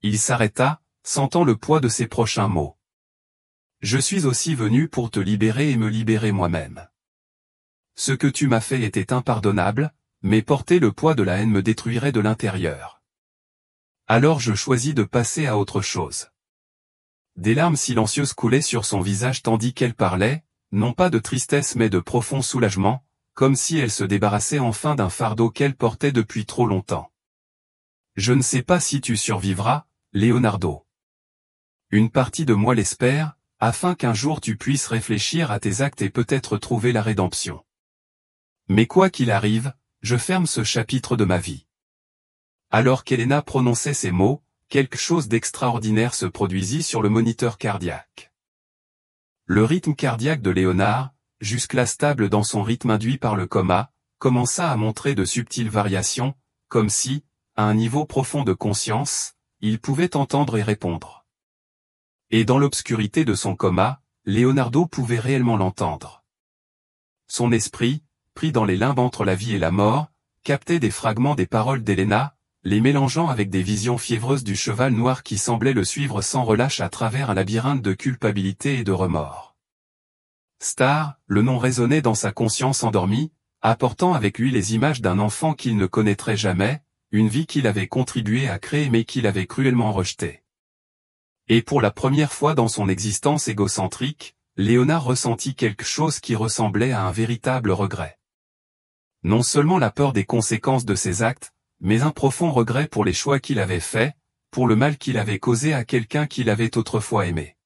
Il s'arrêta, sentant le poids de ses prochains mots. « Je suis aussi venu pour te libérer et me libérer moi-même. Ce que tu m'as fait était impardonnable, mais porter le poids de la haine me détruirait de l'intérieur. Alors je choisis de passer à autre chose. » Des larmes silencieuses coulaient sur son visage tandis qu'elle parlait, non pas de tristesse mais de profond soulagement, comme si elle se débarrassait enfin d'un fardeau qu'elle portait depuis trop longtemps. « Je ne sais pas si tu survivras, Leonardo. Une partie de moi l'espère, afin qu'un jour tu puisses réfléchir à tes actes et peut-être trouver la rédemption. Mais quoi qu'il arrive, je ferme ce chapitre de ma vie. » Alors qu'Elena prononçait ces mots, quelque chose d'extraordinaire se produisit sur le moniteur cardiaque. Le rythme cardiaque de Léonard, jusque-là stable dans son rythme induit par le coma, commença à montrer de subtiles variations, comme si, à un niveau profond de conscience, il pouvait entendre et répondre. Et dans l'obscurité de son coma, Leonardo pouvait réellement l'entendre. Son esprit, pris dans les limbes entre la vie et la mort, captait des fragments des paroles d'Elena, les mélangeant avec des visions fiévreuses du cheval noir qui semblait le suivre sans relâche à travers un labyrinthe de culpabilité et de remords. Star, le nom résonnait dans sa conscience endormie, apportant avec lui les images d'un enfant qu'il ne connaîtrait jamais, une vie qu'il avait contribué à créer mais qu'il avait cruellement rejetée. Et pour la première fois dans son existence égocentrique, Léonard ressentit quelque chose qui ressemblait à un véritable regret. Non seulement la peur des conséquences de ses actes, mais un profond regret pour les choix qu'il avait faits, pour le mal qu'il avait causé à quelqu'un qu'il avait autrefois aimé.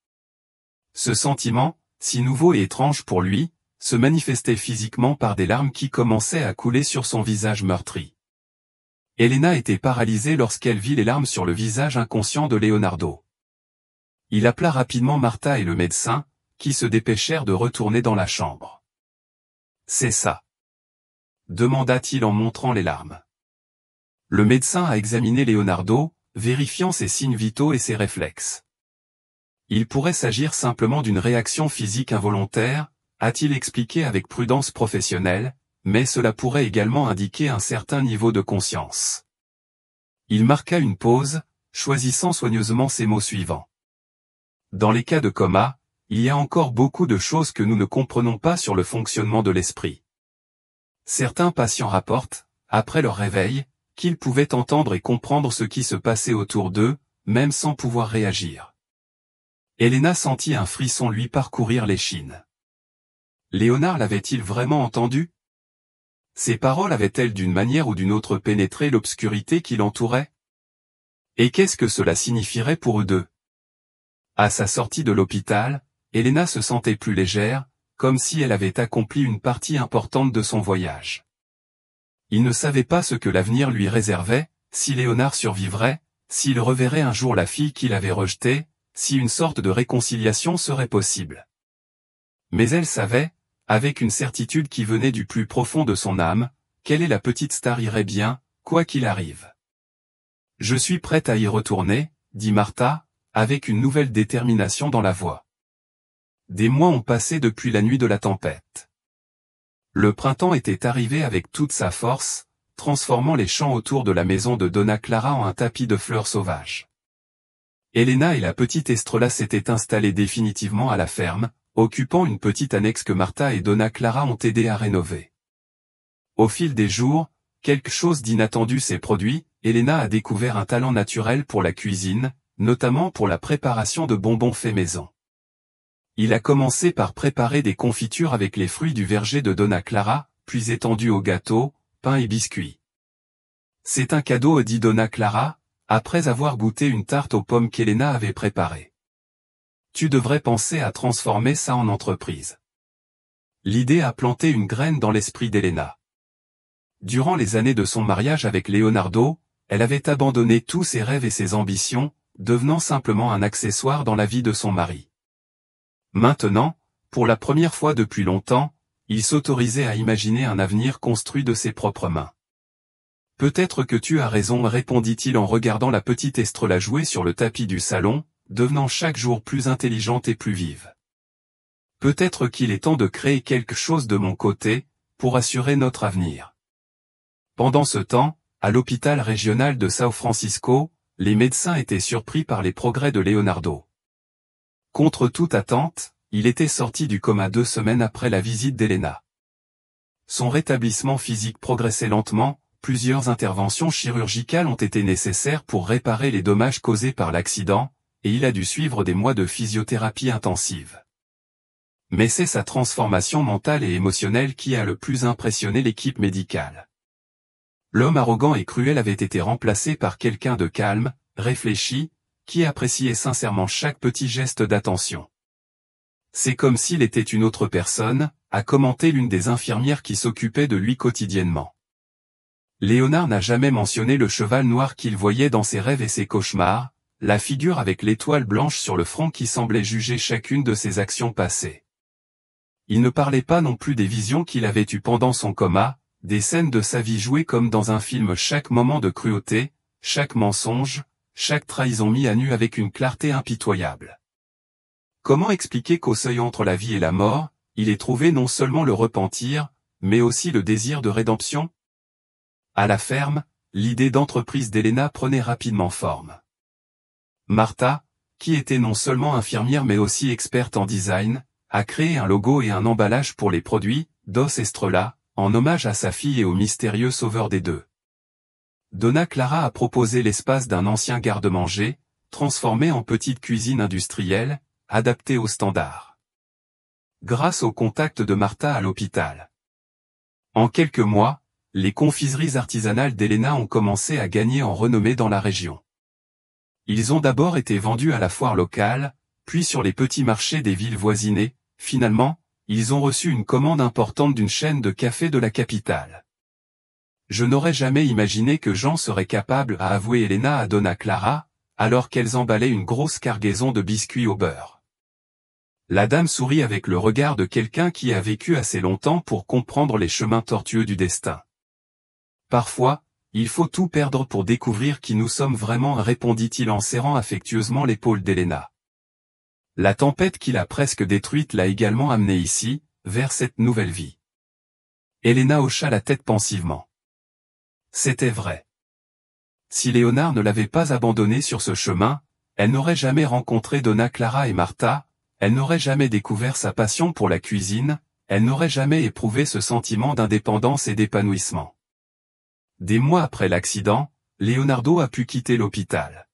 Ce sentiment, si nouveau et étrange pour lui, se manifestait physiquement par des larmes qui commençaient à couler sur son visage meurtri. Elena était paralysée lorsqu'elle vit les larmes sur le visage inconscient de Leonardo. Il appela rapidement Martha et le médecin, qui se dépêchèrent de retourner dans la chambre. « C'est ça ?» demanda-t-il en montrant les larmes. Le médecin a examiné Leonardo, vérifiant ses signes vitaux et ses réflexes. Il pourrait s'agir simplement d'une réaction physique involontaire, a-t-il expliqué avec prudence professionnelle, mais cela pourrait également indiquer un certain niveau de conscience. Il marqua une pause, choisissant soigneusement ces mots suivants. Dans les cas de coma, il y a encore beaucoup de choses que nous ne comprenons pas sur le fonctionnement de l'esprit. Certains patients rapportent, après leur réveil, qu'ils pouvaient entendre et comprendre ce qui se passait autour d'eux, même sans pouvoir réagir. Elena sentit un frisson lui parcourir l'échine. Léonard l'avait-il vraiment entendu? Ces paroles avaient-elles d'une manière ou d'une autre pénétré l'obscurité qui l'entourait? Et qu'est-ce que cela signifierait pour eux deux? À sa sortie de l'hôpital, Elena se sentait plus légère, comme si elle avait accompli une partie importante de son voyage. Il ne savait pas ce que l'avenir lui réservait, si Léonard survivrait, s'il reverrait un jour la fille qu'il avait rejetée, si une sorte de réconciliation serait possible. Mais elle savait, avec une certitude qui venait du plus profond de son âme, qu'elle et la petite Star iraient bien, quoi qu'il arrive. « Je suis prête à y retourner, » dit Martha, avec une nouvelle détermination dans la voix. Des mois ont passé depuis la nuit de la tempête. Le printemps était arrivé avec toute sa force, transformant les champs autour de la maison de Donna Clara en un tapis de fleurs sauvages. Elena et la petite Estrella s'étaient installées définitivement à la ferme, occupant une petite annexe que Martha et Donna Clara ont aidé à rénover. Au fil des jours, quelque chose d'inattendu s'est produit. Elena a découvert un talent naturel pour la cuisine, notamment pour la préparation de bonbons faits maison. Il a commencé par préparer des confitures avec les fruits du verger de Donna Clara, puis étendu aux gâteaux, pain et biscuits. C'est un cadeau, dit Donna Clara, après avoir goûté une tarte aux pommes qu'Elena avait préparée. Tu devrais penser à transformer ça en entreprise. L'idée a planté une graine dans l'esprit d'Elena. Durant les années de son mariage avec Leonardo, elle avait abandonné tous ses rêves et ses ambitions, devenant simplement un accessoire dans la vie de son mari. Maintenant, pour la première fois depuis longtemps, il s'autorisait à imaginer un avenir construit de ses propres mains. Peut-être que tu as raison, répondit-il en regardant la petite Estrella jouer sur le tapis du salon, devenant chaque jour plus intelligente et plus vive. Peut-être qu'il est temps de créer quelque chose de mon côté, pour assurer notre avenir. Pendant ce temps, à l'hôpital régional de São Francisco, les médecins étaient surpris par les progrès de Leonardo. Contre toute attente, il était sorti du coma 2 semaines après la visite d'Elena. Son rétablissement physique progressait lentement, plusieurs interventions chirurgicales ont été nécessaires pour réparer les dommages causés par l'accident, et il a dû suivre des mois de physiothérapie intensive. Mais c'est sa transformation mentale et émotionnelle qui a le plus impressionné l'équipe médicale. L'homme arrogant et cruel avait été remplacé par quelqu'un de calme, réfléchi, qui appréciait sincèrement chaque petit geste d'attention. C'est comme s'il était une autre personne, a commenté l'une des infirmières qui s'occupait de lui quotidiennement. Léonard n'a jamais mentionné le cheval noir qu'il voyait dans ses rêves et ses cauchemars, la figure avec l'étoile blanche sur le front qui semblait juger chacune de ses actions passées. Il ne parlait pas non plus des visions qu'il avait eues pendant son coma, des scènes de sa vie jouées comme dans un film, chaque moment de cruauté, chaque mensonge, chaque trahison mis à nu avec une clarté impitoyable. Comment expliquer qu'au seuil entre la vie et la mort, il ait trouvé non seulement le repentir, mais aussi le désir de rédemption? À la ferme, l'idée d'entreprise d'Elena prenait rapidement forme. Martha, qui était non seulement infirmière mais aussi experte en design, a créé un logo et un emballage pour les produits Dos Estrella, en hommage à sa fille et au mystérieux sauveur des deux. Donna Clara a proposé l'espace d'un ancien garde-manger, transformé en petite cuisine industrielle, adaptée aux standards. Grâce au contact de Martha à l'hôpital. En quelques mois, les confiseries artisanales d'Elena ont commencé à gagner en renommée dans la région. Ils ont d'abord été vendus à la foire locale, puis sur les petits marchés des villes voisinées. Finalement, ils ont reçu une commande importante d'une chaîne de café de la capitale. Je n'aurais jamais imaginé que Jean serait capable, à avouer Elena à Donna Clara, alors qu'elles emballaient une grosse cargaison de biscuits au beurre. La dame sourit avec le regard de quelqu'un qui a vécu assez longtemps pour comprendre les chemins tortueux du destin. Parfois, il faut tout perdre pour découvrir qui nous sommes vraiment, répondit-il en serrant affectueusement l'épaule d'Elena. La tempête qui l'a presque détruite l'a également amenée ici, vers cette nouvelle vie. Elena hocha la tête pensivement. C'était vrai. Si Léonard ne l'avait pas abandonnée sur ce chemin, elle n'aurait jamais rencontré Donna Clara et Martha, elle n'aurait jamais découvert sa passion pour la cuisine, elle n'aurait jamais éprouvé ce sentiment d'indépendance et d'épanouissement. Des mois après l'accident, Leonardo a pu quitter l'hôpital.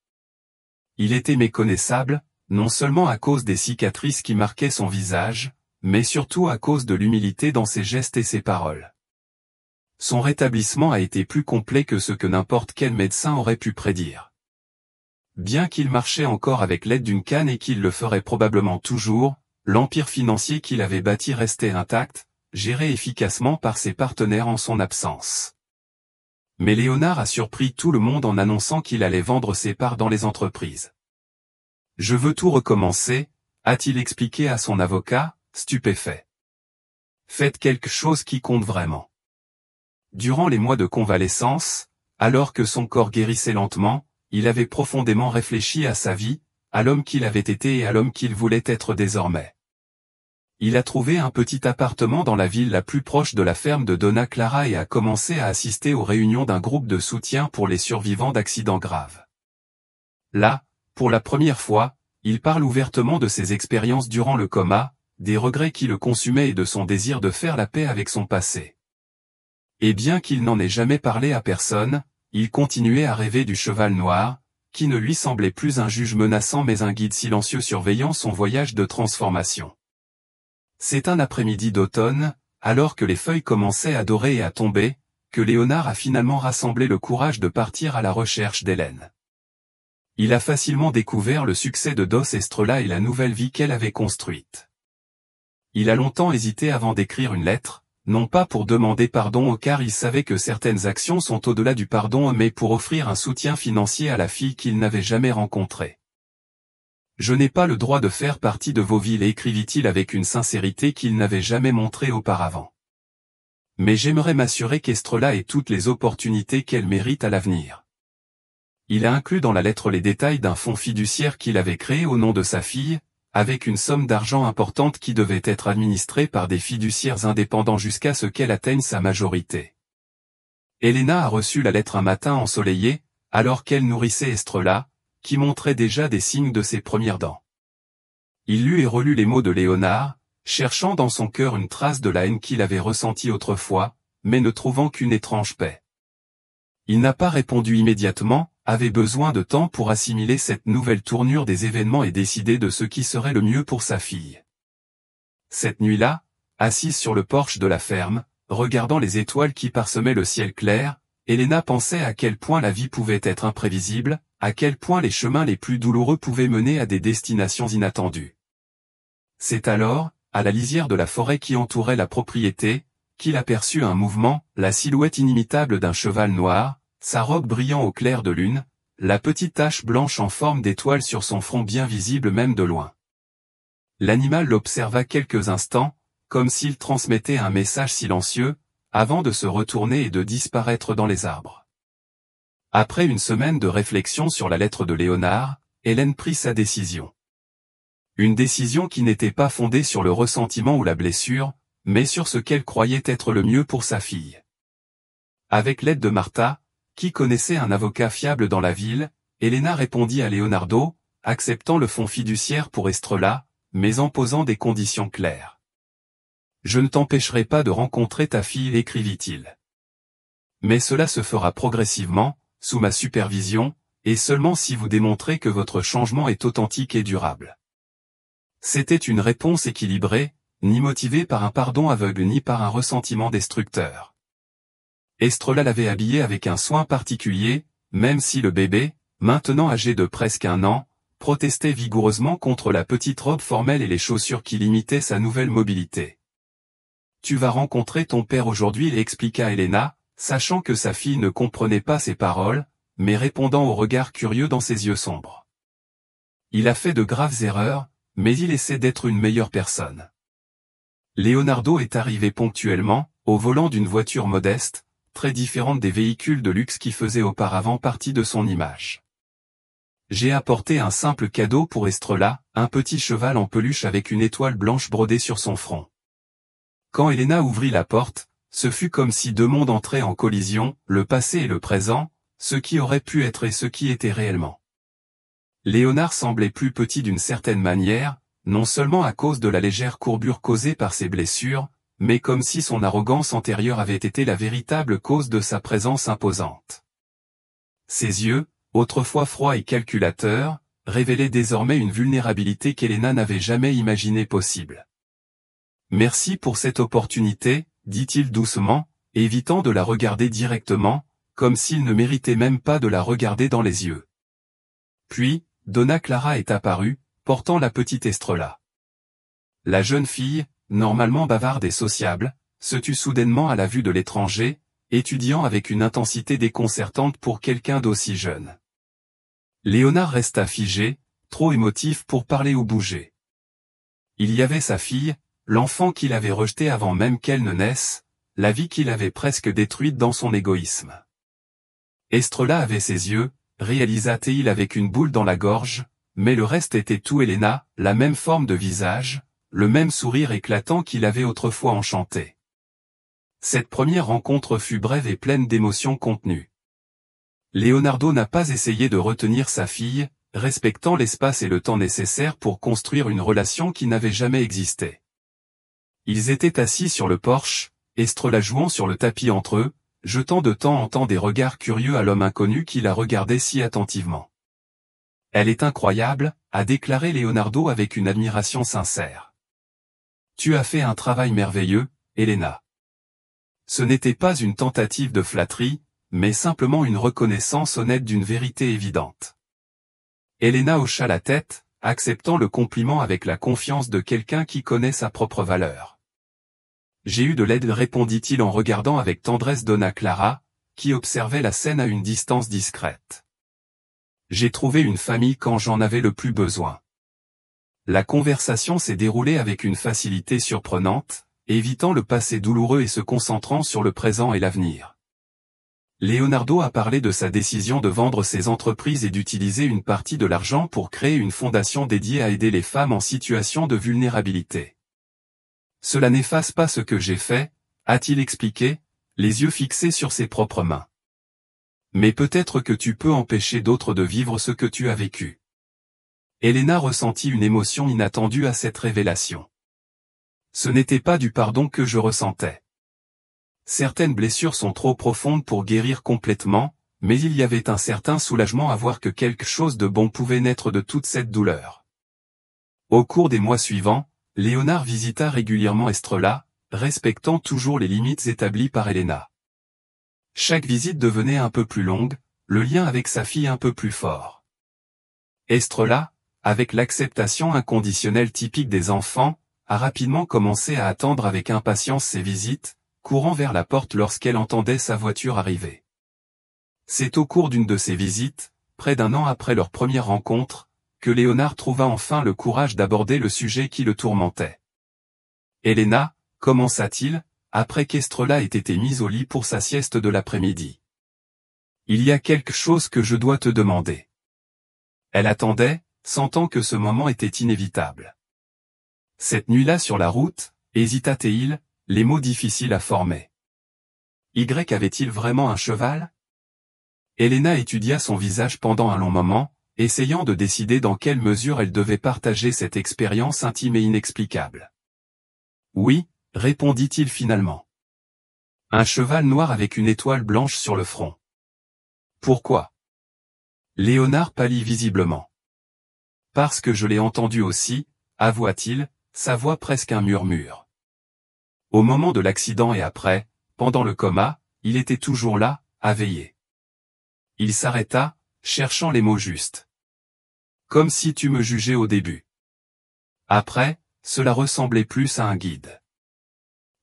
Il était méconnaissable, non seulement à cause des cicatrices qui marquaient son visage, mais surtout à cause de l'humilité dans ses gestes et ses paroles. Son rétablissement a été plus complet que ce que n'importe quel médecin aurait pu prédire. Bien qu'il marchait encore avec l'aide d'une canne et qu'il le ferait probablement toujours, l'empire financier qu'il avait bâti restait intact, géré efficacement par ses partenaires en son absence. Mais Léonard a surpris tout le monde en annonçant qu'il allait vendre ses parts dans les entreprises. « Je veux tout recommencer », a-t-il expliqué à son avocat, stupéfait. « Faites quelque chose qui compte vraiment. » Durant les mois de convalescence, alors que son corps guérissait lentement, il avait profondément réfléchi à sa vie, à l'homme qu'il avait été et à l'homme qu'il voulait être désormais. Il a trouvé un petit appartement dans la ville la plus proche de la ferme de Donna Clara et a commencé à assister aux réunions d'un groupe de soutien pour les survivants d'accidents graves. Là, Pour la première fois, il parle ouvertement de ses expériences durant le coma, des regrets qui le consumaient et de son désir de faire la paix avec son passé. Et bien qu'il n'en ait jamais parlé à personne, il continuait à rêver du cheval noir, qui ne lui semblait plus un juge menaçant mais un guide silencieux surveillant son voyage de transformation. C'est un après-midi d'automne, alors que les feuilles commençaient à dorer et à tomber, que Léonard a finalement rassemblé le courage de partir à la recherche d'Hélène. Il a facilement découvert le succès de Dos Estrella et la nouvelle vie qu'elle avait construite. Il a longtemps hésité avant d'écrire une lettre, non pas pour demander pardon car il savait que certaines actions sont au-delà du pardon mais pour offrir un soutien financier à la fille qu'il n'avait jamais rencontrée. « Je n'ai pas le droit de faire partie de vos vies » écrivit-il avec une sincérité qu'il n'avait jamais montrée auparavant. Mais j'aimerais m'assurer qu'Estrella ait toutes les opportunités qu'elle mérite à l'avenir. Il a inclus dans la lettre les détails d'un fonds fiduciaire qu'il avait créé au nom de sa fille, avec une somme d'argent importante qui devait être administrée par des fiduciaires indépendants jusqu'à ce qu'elle atteigne sa majorité. Elena a reçu la lettre un matin ensoleillé, alors qu'elle nourrissait Estrella, qui montrait déjà des signes de ses premières dents. Il lut et relut les mots de Léonard, cherchant dans son cœur une trace de la haine qu'il avait ressentie autrefois, mais ne trouvant qu'une étrange paix. Il n'a pas répondu immédiatement, avait besoin de temps pour assimiler cette nouvelle tournure des événements et décider de ce qui serait le mieux pour sa fille. Cette nuit-là, assise sur le porche de la ferme, regardant les étoiles qui parsemaient le ciel clair, Elena pensait à quel point la vie pouvait être imprévisible, à quel point les chemins les plus douloureux pouvaient mener à des destinations inattendues. C'est alors, à la lisière de la forêt qui entourait la propriété, qu'il aperçut un mouvement, la silhouette inimitable d'un cheval noir, sa robe brillant au clair de lune, la petite tache blanche en forme d'étoile sur son front bien visible même de loin. L'animal l'observa quelques instants, comme s'il transmettait un message silencieux, avant de se retourner et de disparaître dans les arbres. Après une semaine de réflexion sur la lettre de Léonard, Hélène prit sa décision. Une décision qui n'était pas fondée sur le ressentiment ou la blessure, mais sur ce qu'elle croyait être le mieux pour sa fille. Avec l'aide de Martha, qui connaissait un avocat fiable dans la ville, Elena répondit à Leonardo, acceptant le fonds fiduciaire pour Estrella, mais en posant des conditions claires. « Je ne t'empêcherai pas de rencontrer ta fille » écrivit-il. « Mais cela se fera progressivement, sous ma supervision, et seulement si vous démontrez que votre changement est authentique et durable. » C'était une réponse équilibrée, ni motivée par un pardon aveugle ni par un ressentiment destructeur. Estrella l'avait habillé avec un soin particulier, même si le bébé, maintenant âgé de presque 1 an, protestait vigoureusement contre la petite robe formelle et les chaussures qui limitaient sa nouvelle mobilité. « Tu vas rencontrer ton père aujourd'hui » expliqua Elena, sachant que sa fille ne comprenait pas ses paroles, mais répondant au regard curieux dans ses yeux sombres. Il a fait de graves erreurs, mais il essaie d'être une meilleure personne. Leonardo est arrivé ponctuellement, au volant d'une voiture modeste, très différente des véhicules de luxe qui faisaient auparavant partie de son image. J'ai apporté un simple cadeau pour Estrella, un petit cheval en peluche avec une étoile blanche brodée sur son front. Quand Elena ouvrit la porte, ce fut comme si 2 mondes entraient en collision, le passé et le présent, ce qui aurait pu être et ce qui était réellement. Léonard semblait plus petit d'une certaine manière, non seulement à cause de la légère courbure causée par ses blessures, mais comme si son arrogance antérieure avait été la véritable cause de sa présence imposante. Ses yeux, autrefois froids et calculateurs, révélaient désormais une vulnérabilité qu'Elena n'avait jamais imaginée possible. « Merci pour cette opportunité » dit-il doucement, évitant de la regarder directement, comme s'il ne méritait même pas de la regarder dans les yeux. Puis, Donna Clara est apparue, portant la petite Estrella. La jeune fille, normalement bavarde et sociable, se tut soudainement à la vue de l'étranger, étudiant avec une intensité déconcertante pour quelqu'un d'aussi jeune. Léonard resta figé, trop émotif pour parler ou bouger. Il y avait sa fille, l'enfant qu'il avait rejeté avant même qu'elle ne naisse, la vie qu'il avait presque détruite dans son égoïsme. Estrella avait ses yeux, réalisa-t-il avec une boule dans la gorge, mais le reste était tout Elena, la même forme de visage, le même sourire éclatant qu'il avait autrefois enchanté. Cette première rencontre fut brève et pleine d'émotions contenues. Leonardo n'a pas essayé de retenir sa fille, respectant l'espace et le temps nécessaires pour construire une relation qui n'avait jamais existé. Ils étaient assis sur le porche, Estrella jouant sur le tapis entre eux, jetant de temps en temps des regards curieux à l'homme inconnu qui la regardait si attentivement. « Elle est incroyable », a déclaré Leonardo avec une admiration sincère. « Tu as fait un travail merveilleux, Elena. » Ce n'était pas une tentative de flatterie, mais simplement une reconnaissance honnête d'une vérité évidente. Elena hocha la tête, acceptant le compliment avec la confiance de quelqu'un qui connaît sa propre valeur. « J'ai eu de l'aide » répondit-il en regardant avec tendresse Donna Clara, qui observait la scène à une distance discrète. « J'ai trouvé une famille quand j'en avais le plus besoin. » La conversation s'est déroulée avec une facilité surprenante, évitant le passé douloureux et se concentrant sur le présent et l'avenir. Leonardo a parlé de sa décision de vendre ses entreprises et d'utiliser une partie de l'argent pour créer une fondation dédiée à aider les femmes en situation de vulnérabilité. « Cela n'efface pas ce que j'ai fait », a-t-il expliqué, les yeux fixés sur ses propres mains. « Mais peut-être que tu peux empêcher d'autres de vivre ce que tu as vécu. » Elena ressentit une émotion inattendue à cette révélation. Ce n'était pas du pardon que je ressentais. Certaines blessures sont trop profondes pour guérir complètement, mais il y avait un certain soulagement à voir que quelque chose de bon pouvait naître de toute cette douleur. Au cours des mois suivants, Léonard visita régulièrement Estrella, respectant toujours les limites établies par Elena. Chaque visite devenait un peu plus longue, le lien avec sa fille un peu plus fort. Estrella, avec l'acceptation inconditionnelle typique des enfants, a rapidement commencé à attendre avec impatience ses visites, courant vers la porte lorsqu'elle entendait sa voiture arriver. C'est au cours d'une de ces visites, près d'un an après leur première rencontre, que Léonard trouva enfin le courage d'aborder le sujet qui le tourmentait. « Elena », commença-t-il, après qu'Estrella ait été mise au lit pour sa sieste de l'après-midi. « Il y a quelque chose que je dois te demander. » Elle attendait, sentant que ce moment était inévitable. Cette nuit-là sur la route, hésita-t-il, les mots difficiles à former. Y avait-il vraiment un cheval? Elena étudia son visage pendant un long moment, essayant de décider dans quelle mesure elle devait partager cette expérience intime et inexplicable. Oui, répondit-il finalement. Un cheval noir avec une étoile blanche sur le front. Pourquoi? Léonard pâlit visiblement. Parce que je l'ai entendu aussi, avoua-t-il, sa voix presque un murmure. Au moment de l'accident et après, pendant le coma, il était toujours là, à veiller. Il s'arrêta, cherchant les mots justes. Comme si tu me jugeais au début. Après, cela ressemblait plus à un guide.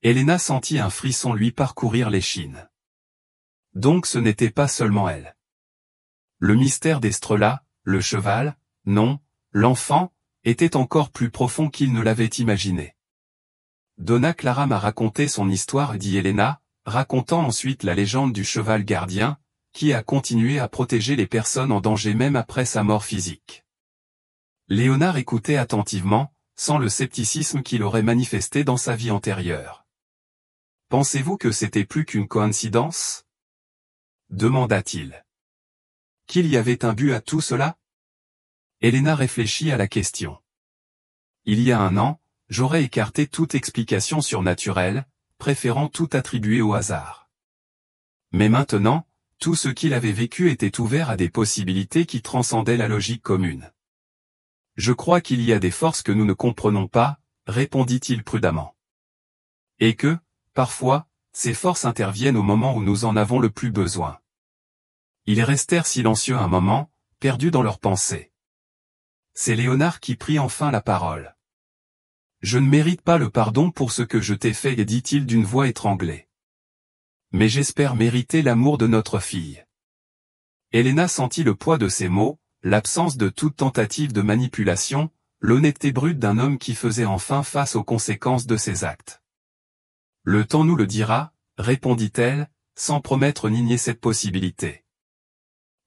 Elena sentit un frisson lui parcourir l'échine. Donc ce n'était pas seulement elle. Le mystère d'Estrella, le cheval, non, l'enfant, était encore plus profond qu'il ne l'avait imaginé. Donna Clara m'a raconté son histoire, dit Elena, racontant ensuite la légende du cheval gardien, qui a continué à protéger les personnes en danger même après sa mort physique. Léonard écoutait attentivement, sans le scepticisme qu'il aurait manifesté dans sa vie antérieure. « Pensez-vous que c'était plus qu'une coïncidence ?» demanda-t-il. « Qu'il y avait un but à tout cela ?» Elena réfléchit à la question. « Il y a un an, j'aurais écarté toute explication surnaturelle, préférant tout attribuer au hasard. Mais maintenant, tout ce qu'il avait vécu était ouvert à des possibilités qui transcendaient la logique commune. Je crois qu'il y a des forces que nous ne comprenons pas, répondit-il prudemment. Et que, parfois, ces forces interviennent au moment où nous en avons le plus besoin. Ils restèrent silencieux un moment, perdus dans leurs pensées. C'est Léonard qui prit enfin la parole. « Je ne mérite pas le pardon pour ce que je t'ai fait, dit-il d'une voix étranglée. Mais j'espère mériter l'amour de notre fille. » Elena sentit le poids de ces mots, l'absence de toute tentative de manipulation, l'honnêteté brute d'un homme qui faisait enfin face aux conséquences de ses actes. « Le temps nous le dira, répondit-elle, sans promettre ni nier cette possibilité.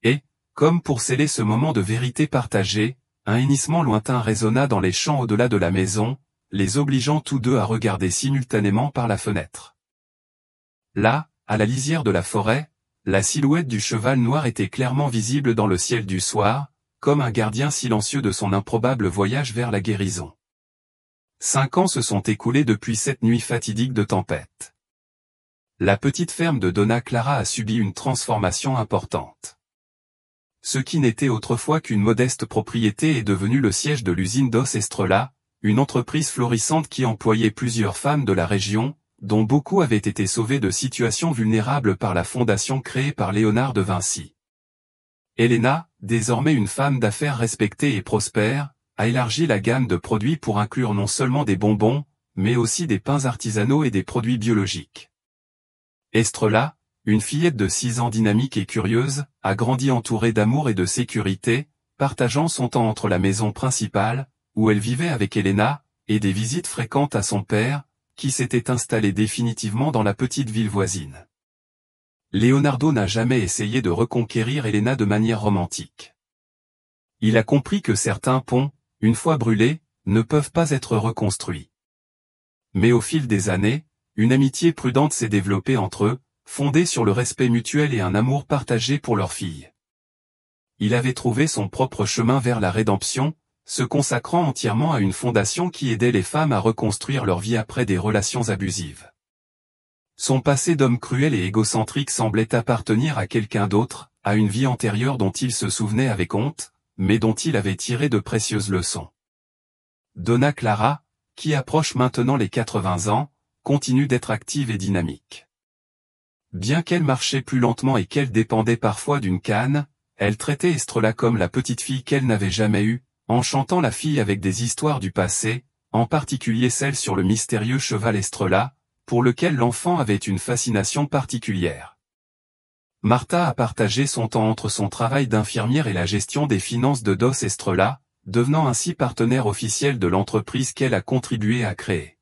Et, comme pour sceller ce moment de vérité partagée, un hennissement lointain résonna dans les champs au-delà de la maison, les obligeant tous deux à regarder simultanément par la fenêtre. Là, à la lisière de la forêt, la silhouette du cheval noir était clairement visible dans le ciel du soir, comme un gardien silencieux de son improbable voyage vers la guérison. 5 ans se sont écoulés depuis cette nuit fatidique de tempête. La petite ferme de Donna Clara a subi une transformation importante. Ce qui n'était autrefois qu'une modeste propriété est devenu le siège de l'usine Dos Estrella, une entreprise florissante qui employait plusieurs femmes de la région, dont beaucoup avaient été sauvées de situations vulnérables par la fondation créée par Léonard de Vinci. Elena, désormais une femme d'affaires respectée et prospère, a élargi la gamme de produits pour inclure non seulement des bonbons, mais aussi des pains artisanaux et des produits biologiques. Estrella, une fillette de 6 ans dynamique et curieuse, a grandi entourée d'amour et de sécurité, partageant son temps entre la maison principale, où elle vivait avec Elena, et des visites fréquentes à son père, qui s'était installé définitivement dans la petite ville voisine. Leonardo n'a jamais essayé de reconquérir Elena de manière romantique. Il a compris que certains ponts, une fois brûlés, ne peuvent pas être reconstruits. Mais au fil des années, une amitié prudente s'est développée entre eux, fondée sur le respect mutuel et un amour partagé pour leur fille. Il avait trouvé son propre chemin vers la rédemption, se consacrant entièrement à une fondation qui aidait les femmes à reconstruire leur vie après des relations abusives. Son passé d'homme cruel et égocentrique semblait appartenir à quelqu'un d'autre, à une vie antérieure dont il se souvenait avec honte, mais dont il avait tiré de précieuses leçons. Donna Clara, qui approche maintenant les 80 ans, continue d'être active et dynamique. Bien qu'elle marchait plus lentement et qu'elle dépendait parfois d'une canne, elle traitait Estrella comme la petite fille qu'elle n'avait jamais eue, enchantant la fille avec des histoires du passé, en particulier celle sur le mystérieux cheval Estrella, pour lequel l'enfant avait une fascination particulière. Martha a partagé son temps entre son travail d'infirmière et la gestion des finances de Dos Estrella, devenant ainsi partenaire officiel de l'entreprise qu'elle a contribué à créer.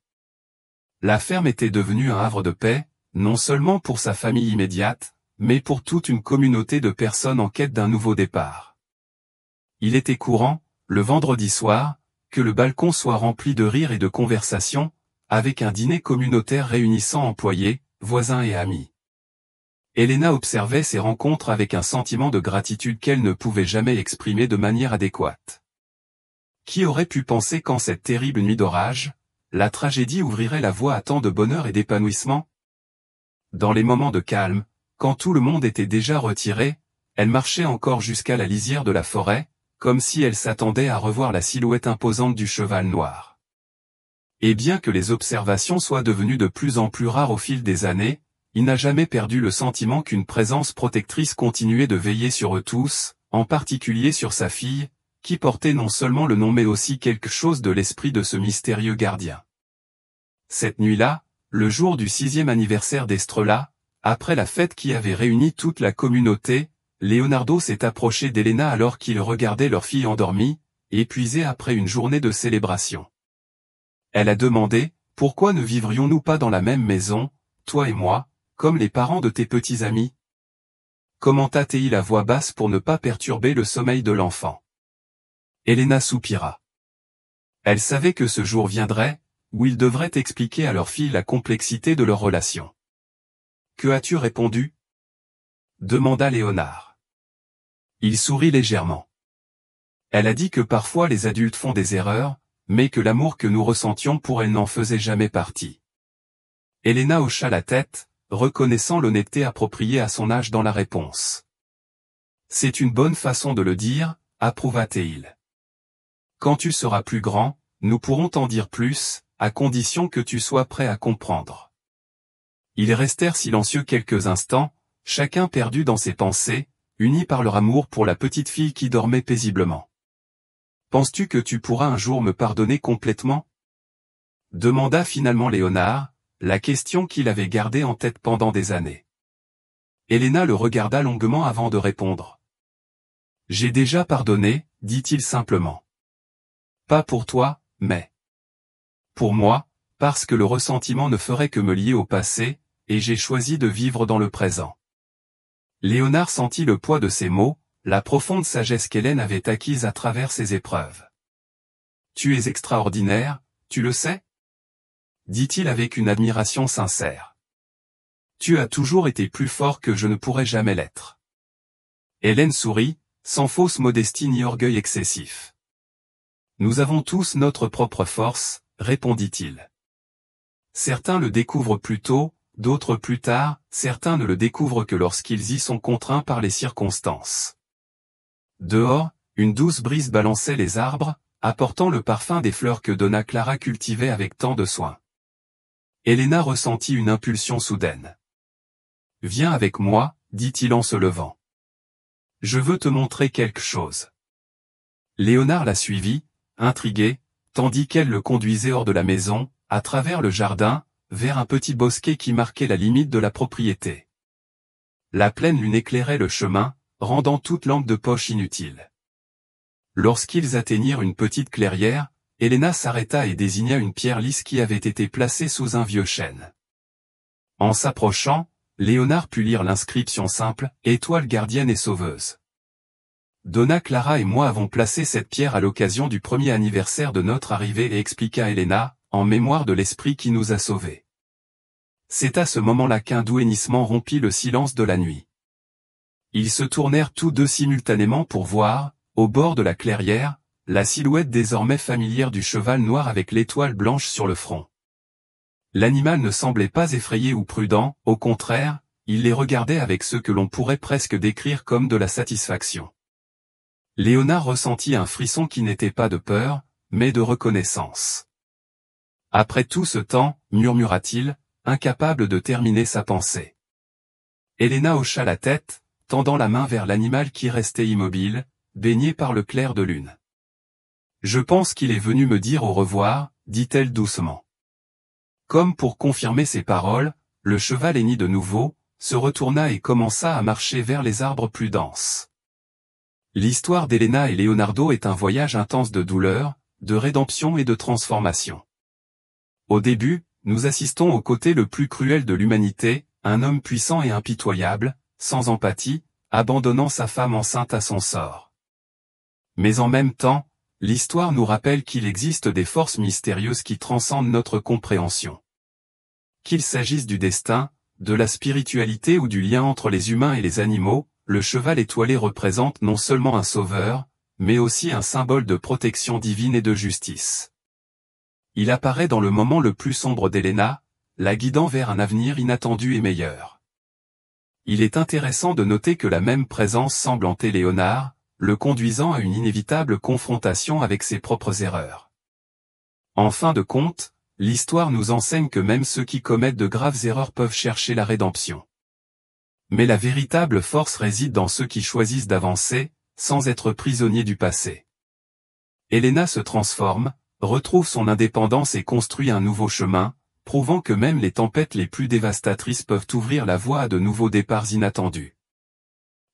La ferme était devenue un havre de paix, non seulement pour sa famille immédiate, mais pour toute une communauté de personnes en quête d'un nouveau départ. Il était courant, le vendredi soir, que le balcon soit rempli de rires et de conversations, avec un dîner communautaire réunissant employés, voisins et amis. Elena observait ces rencontres avec un sentiment de gratitude qu'elle ne pouvait jamais exprimer de manière adéquate. Qui aurait pu penser qu'en cette terrible nuit d'orage, la tragédie ouvrirait la voie à tant de bonheur et d'épanouissement? Dans les moments de calme, quand tout le monde était déjà retiré, elle marchait encore jusqu'à la lisière de la forêt, comme si elle s'attendait à revoir la silhouette imposante du cheval noir. Et bien que les observations soient devenues de plus en plus rares au fil des années, il n'a jamais perdu le sentiment qu'une présence protectrice continuait de veiller sur eux tous, en particulier sur sa fille, qui portait non seulement le nom mais aussi quelque chose de l'esprit de ce mystérieux gardien. Cette nuit-là, le jour du 6e anniversaire d'Estrella, après la fête qui avait réuni toute la communauté, Leonardo s'est approché d'Elena alors qu'ils regardaient leur fille endormie, épuisée après une journée de célébration. Elle a demandé, « Pourquoi ne vivrions-nous pas dans la même maison, toi et moi, comme les parents de tes petits amis ?» Commenta-t-il à voix basse pour ne pas perturber le sommeil de l'enfant. Elena soupira. Elle savait que ce jour viendrait, où ils devraient expliquer à leur fille la complexité de leur relation. « Que as-tu répondu ?» demanda Léonard. Il sourit légèrement. Elle a dit que parfois les adultes font des erreurs, mais que l'amour que nous ressentions pour elle n'en faisait jamais partie. Elena hocha la tête, reconnaissant l'honnêteté appropriée à son âge dans la réponse. C'est une bonne façon de le dire, approuva-t-il. Quand tu seras plus grand, nous pourrons t'en dire plus, à condition que tu sois prêt à comprendre. Ils restèrent silencieux quelques instants, chacun perdu dans ses pensées, unis par leur amour pour la petite fille qui dormait paisiblement. Penses-tu que tu pourras un jour me pardonner complètement ? Demanda finalement Léonard, la question qu'il avait gardée en tête pendant des années. Elena le regarda longuement avant de répondre. J'ai déjà pardonné, dit-il simplement. Pas pour toi, mais pour moi, parce que le ressentiment ne ferait que me lier au passé, et j'ai choisi de vivre dans le présent. Léonard sentit le poids de ces mots, la profonde sagesse qu'Hélène avait acquise à travers ses épreuves. Tu es extraordinaire, tu le sais ? Dit-il avec une admiration sincère. Tu as toujours été plus fort que je ne pourrais jamais l'être. Hélène sourit, sans fausse modestie ni orgueil excessif. Nous avons tous notre propre force, répondit-il. Certains le découvrent plus tôt, d'autres plus tard, certains ne le découvrent que lorsqu'ils y sont contraints par les circonstances. Dehors, une douce brise balançait les arbres, apportant le parfum des fleurs que Donna Clara cultivait avec tant de soin. Elena ressentit une impulsion soudaine. « Viens avec moi, dit-il en se levant. Je veux te montrer quelque chose. » Léonard la suivit, intrigué, tandis qu'elle le conduisait hors de la maison, à travers le jardin, vers un petit bosquet qui marquait la limite de la propriété. La pleine lune éclairait le chemin, rendant toute lampe de poche inutile. Lorsqu'ils atteignirent une petite clairière, Elena s'arrêta et désigna une pierre lisse qui avait été placée sous un vieux chêne. En s'approchant, Léonard put lire l'inscription simple « Étoile gardienne et sauveuse ». Donna Clara et moi avons placé cette pierre à l'occasion du premier anniversaire de notre arrivée et expliqua Elena, en mémoire de l'esprit qui nous a sauvés. C'est à ce moment-là qu'un doux hennissement rompit le silence de la nuit. Ils se tournèrent tous deux simultanément pour voir, au bord de la clairière, la silhouette désormais familière du cheval noir avec l'étoile blanche sur le front. L'animal ne semblait pas effrayé ou prudent, au contraire, il les regardait avec ce que l'on pourrait presque décrire comme de la satisfaction. Léonard ressentit un frisson qui n'était pas de peur, mais de reconnaissance. Après tout ce temps, murmura-t-il, incapable de terminer sa pensée. Elena hocha la tête, tendant la main vers l'animal qui restait immobile, baigné par le clair de lune. « Je pense qu'il est venu me dire au revoir, dit-elle doucement. » Comme pour confirmer ses paroles, le cheval hennit de nouveau, se retourna et commença à marcher vers les arbres plus denses. L'histoire d'Elena et Leonardo est un voyage intense de douleur, de rédemption et de transformation. Au début, nous assistons au côté le plus cruel de l'humanité, un homme puissant et impitoyable, sans empathie, abandonnant sa femme enceinte à son sort. Mais en même temps, l'histoire nous rappelle qu'il existe des forces mystérieuses qui transcendent notre compréhension. Qu'il s'agisse du destin, de la spiritualité ou du lien entre les humains et les animaux, le cheval étoilé représente non seulement un sauveur, mais aussi un symbole de protection divine et de justice. Il apparaît dans le moment le plus sombre d'Elena, la guidant vers un avenir inattendu et meilleur. Il est intéressant de noter que la même présence semble hanter Léonard, le conduisant à une inévitable confrontation avec ses propres erreurs. En fin de compte, l'histoire nous enseigne que même ceux qui commettent de graves erreurs peuvent chercher la rédemption. Mais la véritable force réside dans ceux qui choisissent d'avancer, sans être prisonniers du passé. Elena se transforme, retrouve son indépendance et construit un nouveau chemin, prouvant que même les tempêtes les plus dévastatrices peuvent ouvrir la voie à de nouveaux départs inattendus.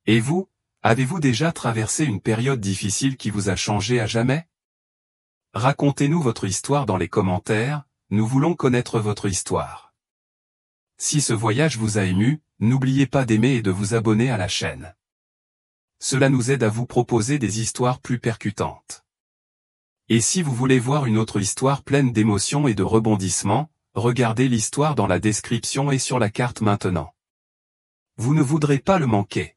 Et vous, avez-vous déjà traversé une période difficile qui vous a changé à jamais? Racontez-nous votre histoire dans les commentaires, nous voulons connaître votre histoire. Si ce voyage vous a ému, n'oubliez pas d'aimer et de vous abonner à la chaîne. Cela nous aide à vous proposer des histoires plus percutantes. Et si vous voulez voir une autre histoire pleine d'émotions et de rebondissements, regardez l'histoire dans la description et sur la carte maintenant. Vous ne voudrez pas le manquer.